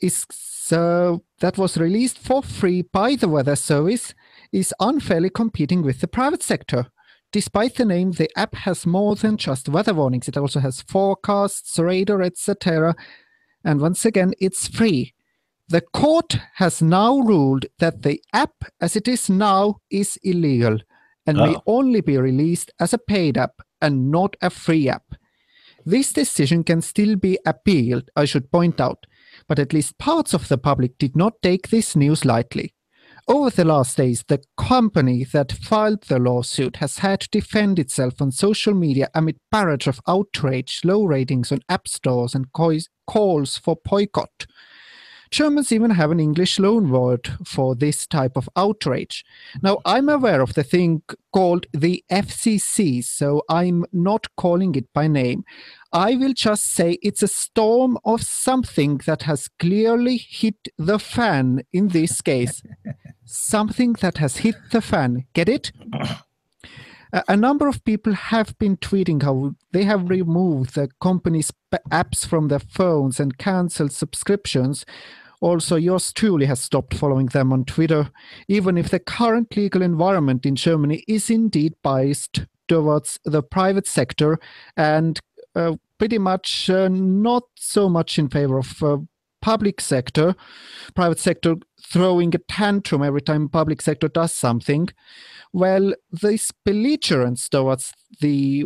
is that was released for free by the Weather Service is unfairly competing with the private sector. Despite the name, the app has more than just weather warnings. It also has forecasts, radar, etc. And once again, it's free. The court has now ruled that the app, as it is now, is illegal and may only be released as a paid app and not a free app. This decision can still be appealed, I should point out, but at least parts of the public did not take this news lightly. Over the last days, the company that filed the lawsuit has had to defend itself on social media amid barrage of outrage, low ratings on app stores, and calls for boycott. Germans even have an English loanword for this type of outrage. Now, I'm aware of the thing called the FCC, so I'm not calling it by name. I will just say it's a storm of something that has clearly hit the fan in this case. Something that has hit the fan. Get it? A number of people have been tweeting how they have removed the company's apps from their phones and cancelled subscriptions. Also, yours truly has stopped following them on Twitter, even if the current legal environment in Germany is indeed biased towards the private sector and pretty much not so much in favor of private sector throwing a tantrum every time public sector does something. Well, this belligerence towards the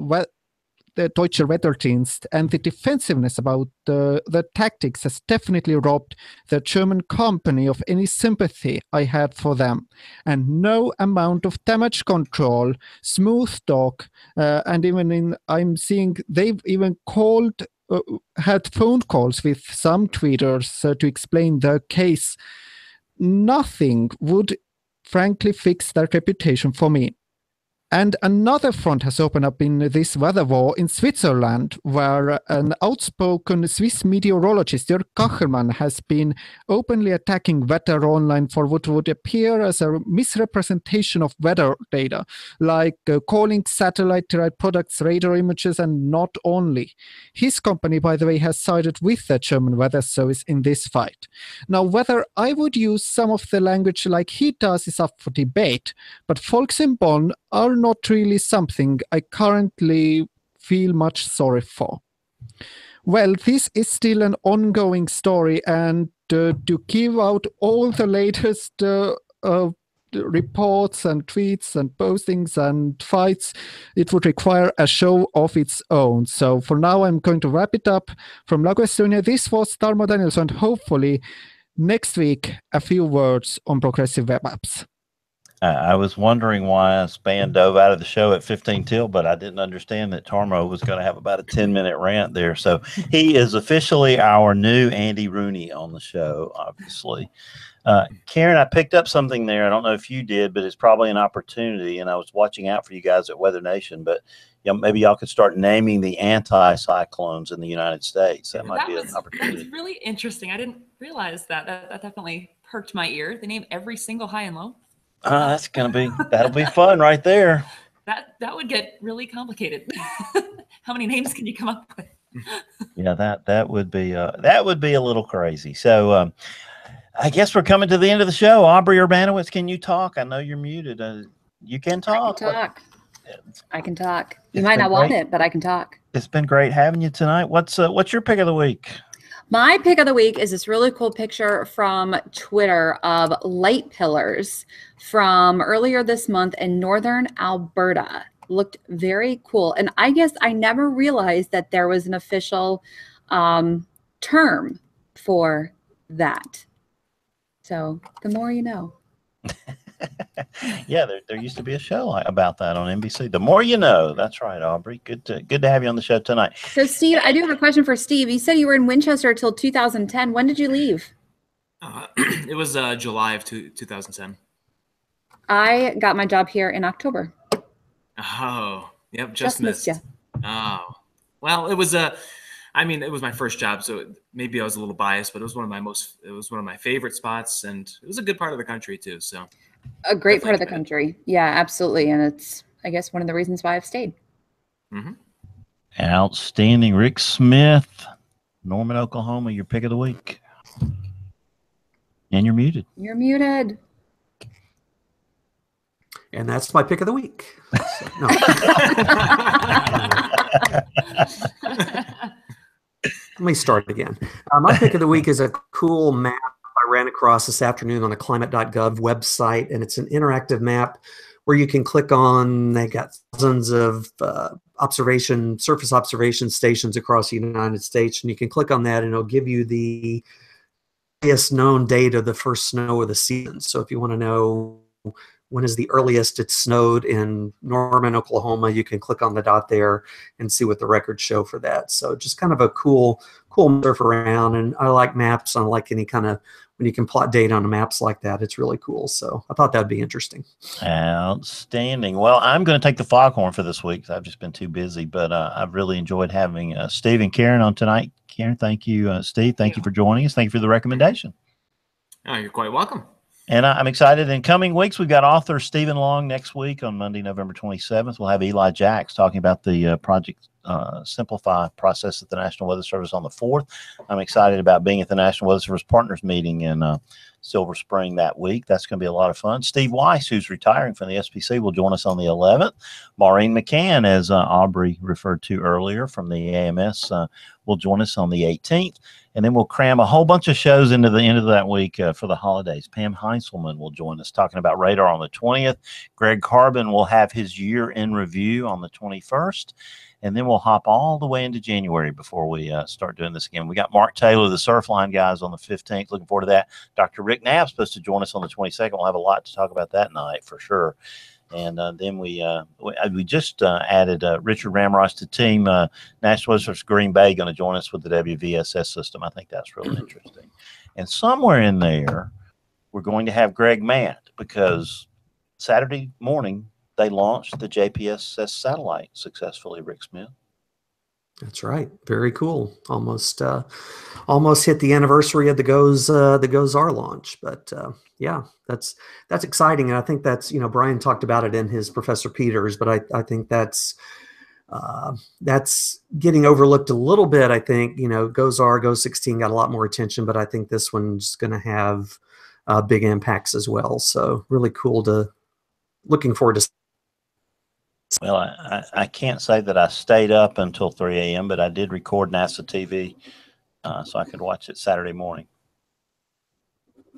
Deutsche Wetterdienst and the defensiveness about the tactics has definitely robbed the German company of any sympathy I had for them. And no amount of damage control, smooth talk, and even I'm seeing they've even had phone calls with some tweeters to explain their case. Nothing would frankly fix their reputation for me. And another front has opened up in this weather war in Switzerland, where an outspoken Swiss meteorologist, Jörg Kachelmann, has been openly attacking Wetter Online for what would appear as a misrepresentation of weather data, like calling satellite-derived products radar images, and not only. His company, by the way, has sided with the German Weather Service in this fight. Now, whether I would use some of the language like he does is up for debate, but folks in Bonn are not really something I currently feel much sorry for. Well, this is still an ongoing story, and to give out all the latest reports and tweets and postings and fights, it would require a show of its own. So for now, I'm going to wrap it up. From Lago Estonia, this was Tarmo Danielson, and hopefully next week, a few words on progressive web apps.
I was wondering why Span dove out of the show at 15 till, but I didn't understand that Tarmo was going to have about a 10-minute rant there. So he is officially our new Andy Rooney on the show, obviously. Karen, I picked up something there. I don't know if you did, but it's probably an opportunity, and I was watching out for you guys at Weather Nation, but maybe y'all could start naming the anti-cyclones in the United States. That might be an opportunity.
That's really interesting. I didn't realize that. That definitely perked my ear. They name every single high and low.
That'll be fun right there.
That would get really complicated. How many names can you come up with?
Yeah, that would be a little crazy. So I guess we're coming to the end of the show. Aubrey Urbanowitz, can you talk? I know you're muted. You can talk.
I can talk. You might not want it, but I can talk.
It's been great having you tonight. What's your pick of the week?
My pick of the week is this really cool picture from Twitter of light pillars from earlier this month in northern Alberta. Looked very cool. And I guess I never realized that there was an official term for that. So the more you know.
Yeah, there used to be a show about that on NBC. The more you know. That's right, Aubrey. Good to have you on the show tonight.
So, Steve, I do have a question for Steve. You said you were in Winchester till 2010. When did you leave?
It was July of 2010.
I got my job here in October.
Oh, yep,
Just missed
missed. Oh, well, it was it was my first job, so maybe I was a little biased, but it was one of my favorite spots, and it was a good part of the country too. So
A great part of the country. Yeah, absolutely. And it's, I guess, one of the reasons why I've stayed.
Mm-hmm.
Outstanding. Rick Smith, Norman, Oklahoma, your pick of the week. And you're muted.
You're muted.
And that's my pick of the week. So, no. Let me start again. My pick of the week is a cool map I ran across this afternoon on a climate.gov website, and it's an interactive map where you can click on. They got thousands of surface observation stations across the United States, and you can click on that, and it'll give you the earliest known date of the first snow of the season. So if you want to know when is the earliest it snowed in Norman, Oklahoma, you can click on the dot there and see what the records show for that. So just kind of a cool surf around. And I like maps. I like any kind of, when you can plot data on maps like that, it's really cool. So I thought that'd be interesting.
Outstanding. Well, I'm going to take the foghorn for this week. I've just been too busy, but I've really enjoyed having Steve and Karen on tonight. Karen, thank you. Steve, thank you for joining us. Thank you for the recommendation.
Oh, you're quite welcome.
And I'm excited. In coming weeks, we've got author Stephen Long next week on Monday, November 27th. We'll have Eli Jacks talking about the Project Simplify process at the National Weather Service on the 4th. I'm excited about being at the National Weather Service Partners meeting in Silver Spring that week. That's going to be a lot of fun. Steve Weiss, who's retiring from the SPC, will join us on the 11th. Maureen McCann, as Aubrey referred to earlier from the AMS, will join us on the 18th. And then we'll cram a whole bunch of shows into the end of that week for the holidays. Pam Heinzelman will join us talking about radar on the 20th. Greg Carbon will have his year in review on the 21st. And then we'll hop all the way into January before we start doing this again. We got Mark Taylor, the Surfline guys, on the 15th. Looking forward to that. Dr. Rick Knapp's supposed to join us on the 22nd. We'll have a lot to talk about that night for sure. And then we just added Richard Ramross to team National Weather Service Green Bay, going to join us with the WVSS system. I think that's really interesting. And somewhere in there, we're going to have Greg Matt, because Saturday morning they launched the JPSS satellite successfully. Rick Smith.
That's right. Very cool. Almost hit the anniversary of the GOES-R launch, but yeah, that's exciting. And I think that's, Brian talked about it in his Professor Peters, but I think that's getting overlooked a little bit. I think, GOES-R, GOES-16 got a lot more attention, but I think this one's going to have big impacts as well. So really cool looking forward to.
Well, I can't say that I stayed up until 3 a.m., but I did record NASA TV so I could watch it Saturday morning.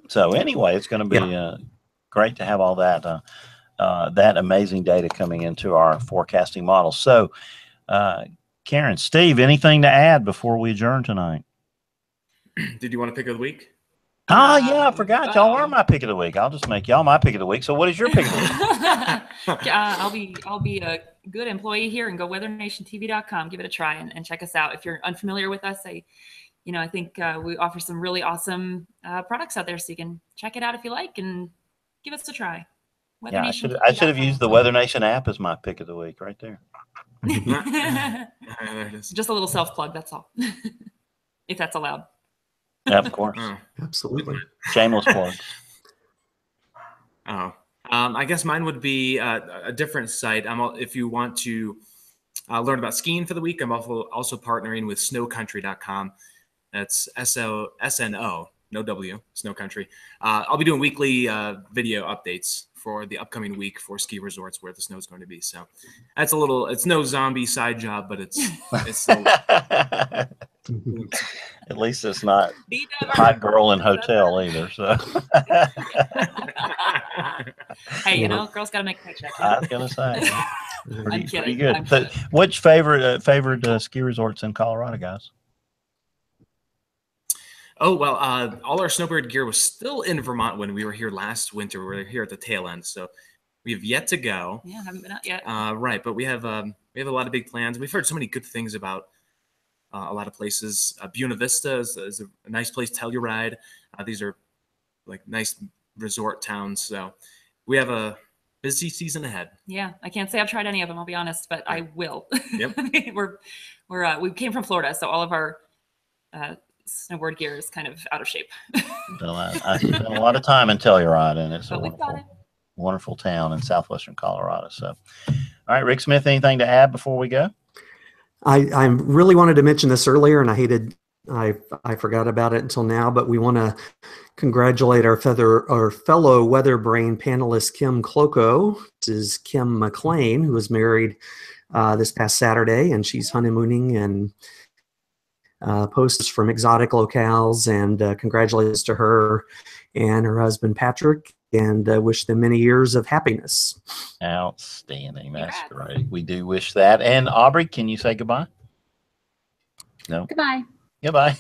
So anyway, it's going to be great to have all that amazing data coming into our forecasting model. So, Karen, Steve, anything to add before we adjourn tonight?
Did you want to pick of the week?
Yeah, I forgot. Y'all are my pick of the week. I'll just make y'all my pick of the week. So what is your pick of the week?
I'll be a good employee here and go weathernationtv.com. Give it a try and check us out. If you're unfamiliar with us, I think we offer some really awesome products out there, so you can check it out if you like and give us a try.
Yeah, I should have used the Weather Nation app as my pick of the week right there.
Just a little self plug. That's all, if that's allowed.
Yeah, of course.
Absolutely.
Shameless plug.
I guess mine would be a different site. If you want to learn about skiing for the week, I'm also partnering with snowcountry.com. That's SNO, no W, Snow Country. I'll be doing weekly video updates for the upcoming week for ski resorts where the snow is going to be. So that's it's no zombie side job, but it's
at least it's not hot girl in hotel either. So
hey, girls got to make a paycheck.
I was gonna say, pretty good. So, which favorite ski resorts in Colorado, guys?
Oh, well, all our snowbird gear was still in Vermont when we were here last winter. We were here at the tail end, so we have yet to go.
Yeah, haven't been out yet.
Right, but we have a lot of big plans. We've heard so many good things about a lot of places. Buena Vista is a nice place. Telluride. These are like nice resort towns. So we have a busy season ahead.
Yeah, I can't say I've tried any of them, I'll be honest, but I will.
Yep.
We came from Florida, so all of our snowboard gear is kind of out of shape.
I spent a lot of time in Telluride, and it's a
But
wonderful town in southwestern Colorado. So, all right, Rick Smith, anything to add before we go?
I really wanted to mention this earlier, and I forgot about it until now, but we want to congratulate our fellow Weather Brain panelist, Kim Cloco. This is Kim McLean, who was married this past Saturday, and she's honeymooning and posts from exotic locales. And congratulations to her and her husband, Patrick, and wish them many years of happiness.
Outstanding. That's great. We do wish that. And Aubrey, can you say goodbye? No.
Goodbye.
Goodbye.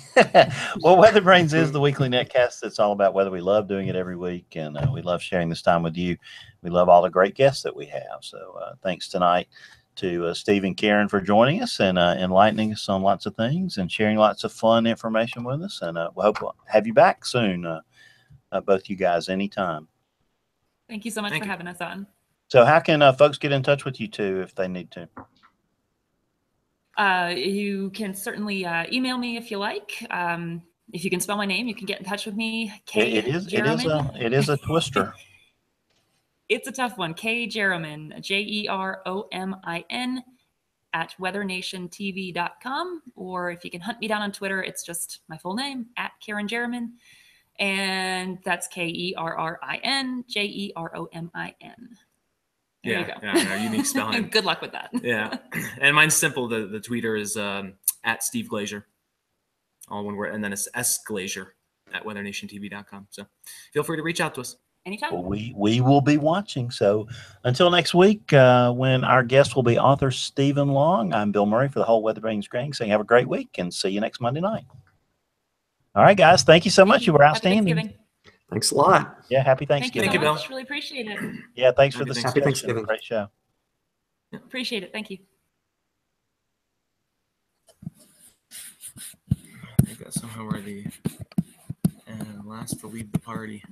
Well, WeatherBrains is the weekly netcast. It's all about weather. We love doing it every week, and we love sharing this time with you. We love all the great guests that we have. So thanks tonight to Steve and Karen for joining us and enlightening us on lots of things and sharing lots of fun information with us. And we hope we'll have you back soon, both you guys, anytime.
Thank you so much for having us on.
So how can folks get in touch with you two if they need to?
You can certainly email me if you like. If you can spell my name, you can get in touch with me.
It is a twister.
It's a tough one. K Jeromin, JEROMIN at weathernationtv.com. Or if you can hunt me down on Twitter, it's just my full name, at Karen Jeromin. And that's KERRIN JEROMIN. There you go.
Yeah, unique spelling.
Good luck with that.
Yeah. And mine's simple. The tweeter is at Steve Glazier. All one word. And then it's S Glazier at weathernationtv.com. So feel free to reach out to us.
Anytime.
Well, we will be watching. So until next week, when our guest will be author Stephen Long, I'm Bill Murray for the whole WeatherBrains gang saying have a great week and see you next Monday night. All right, guys. Thank you so much. You were outstanding.
Thanks a lot.
Yeah, happy Thanksgiving.
Thank you so much. Really appreciate it.
Yeah, thanks for the
Happy Thanksgiving.
Great show.
Appreciate it. Thank you.
I think that's somehow we're the last to leave the party.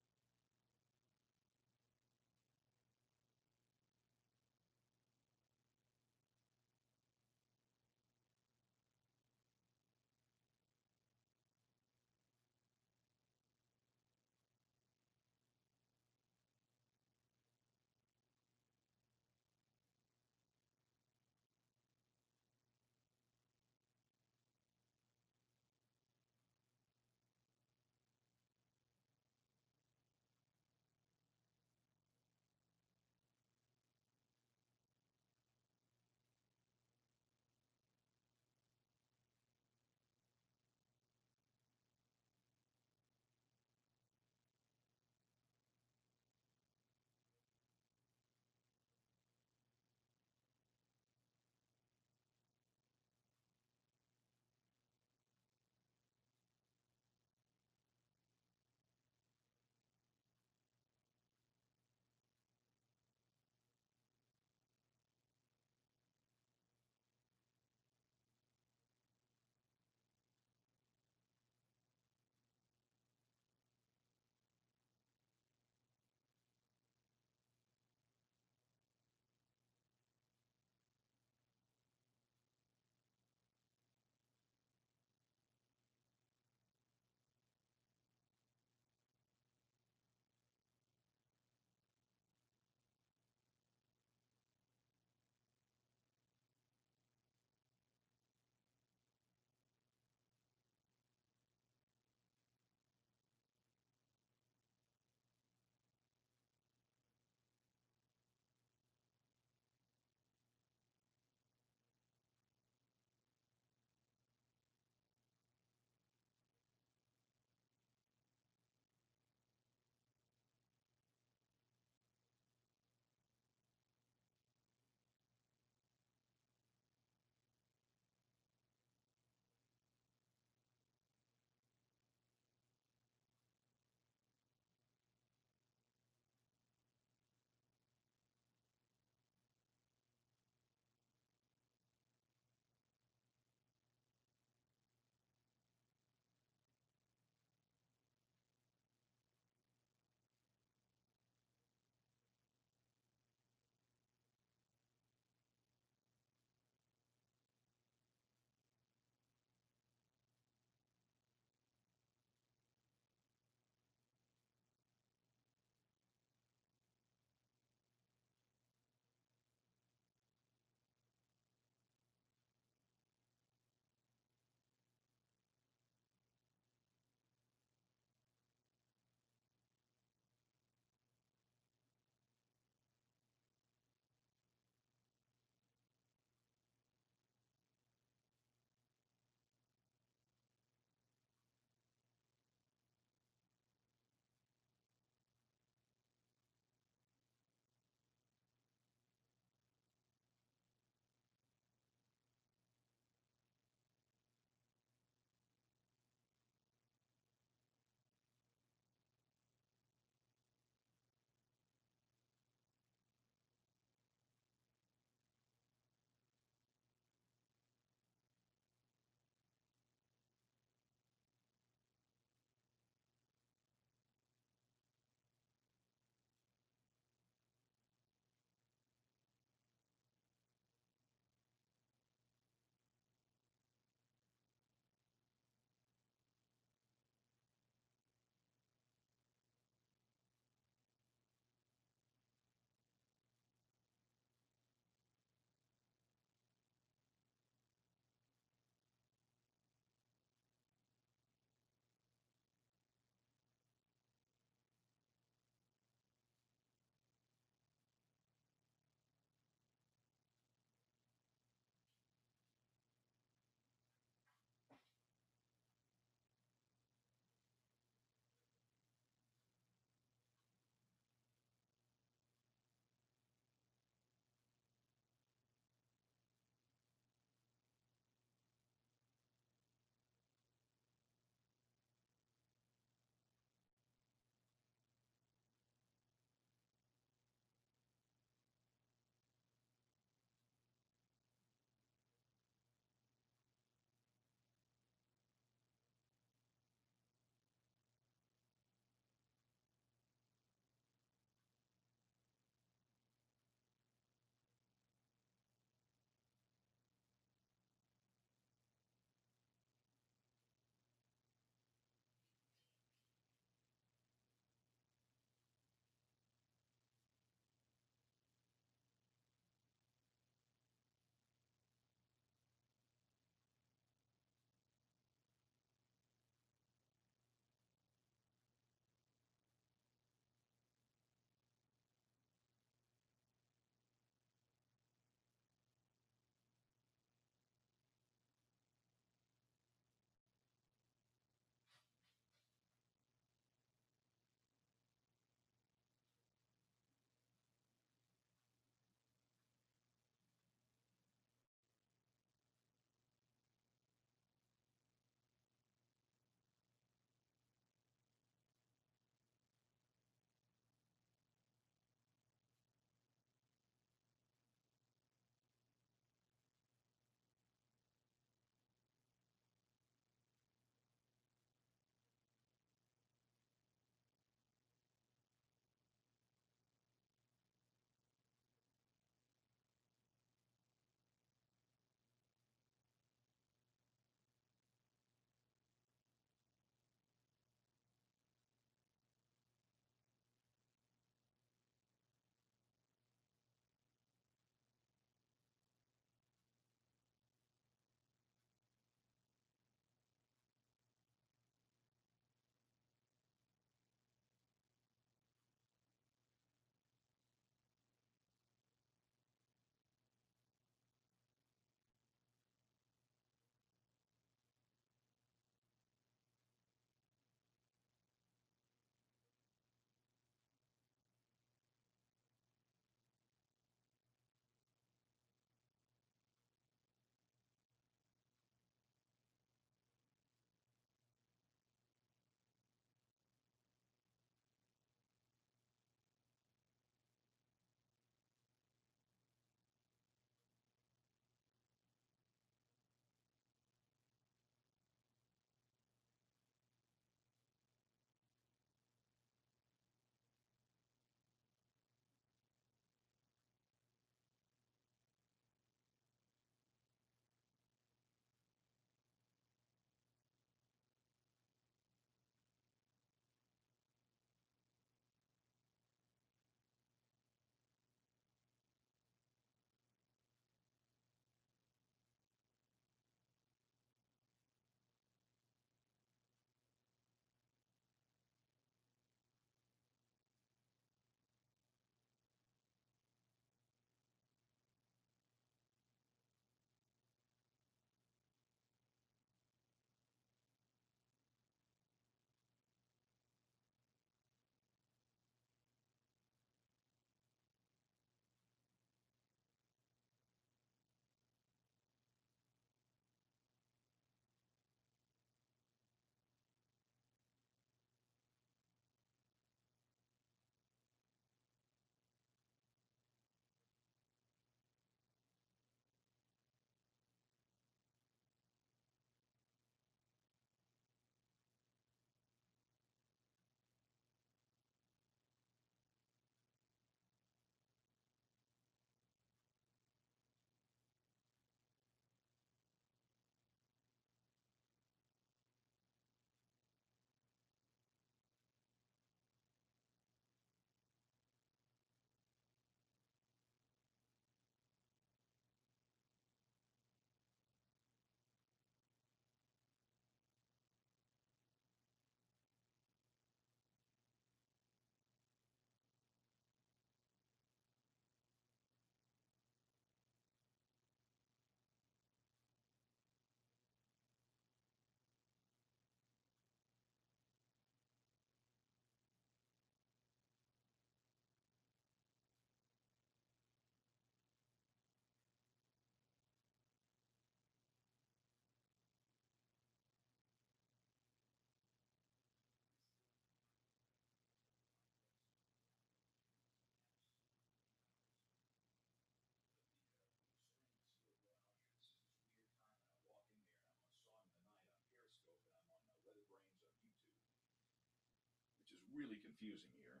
really confusing here.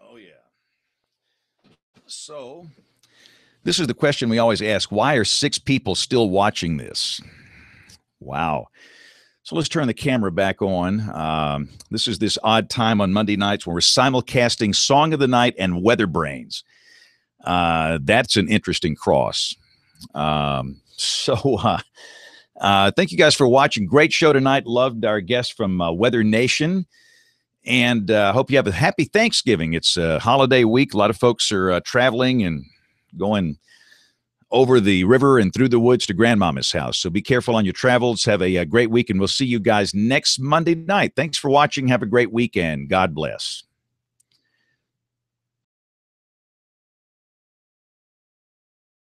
Oh, yeah. So, this is the question we always ask. Why are 6 people still watching this? Wow. So let's turn the camera back on. This is this odd time on Monday nights when we're simulcasting Song of the Night and WeatherBrains. That's an interesting cross. Thank you guys for watching. Great show tonight. Loved our guest from Weather Nation. And hope you have a happy Thanksgiving. It's a holiday week. A lot of folks are traveling and going over the river and through the woods to grandmama's house. So be careful on your travels. Have a great week, and we'll see you guys next Monday night. Thanks for watching. Have a great weekend. God bless.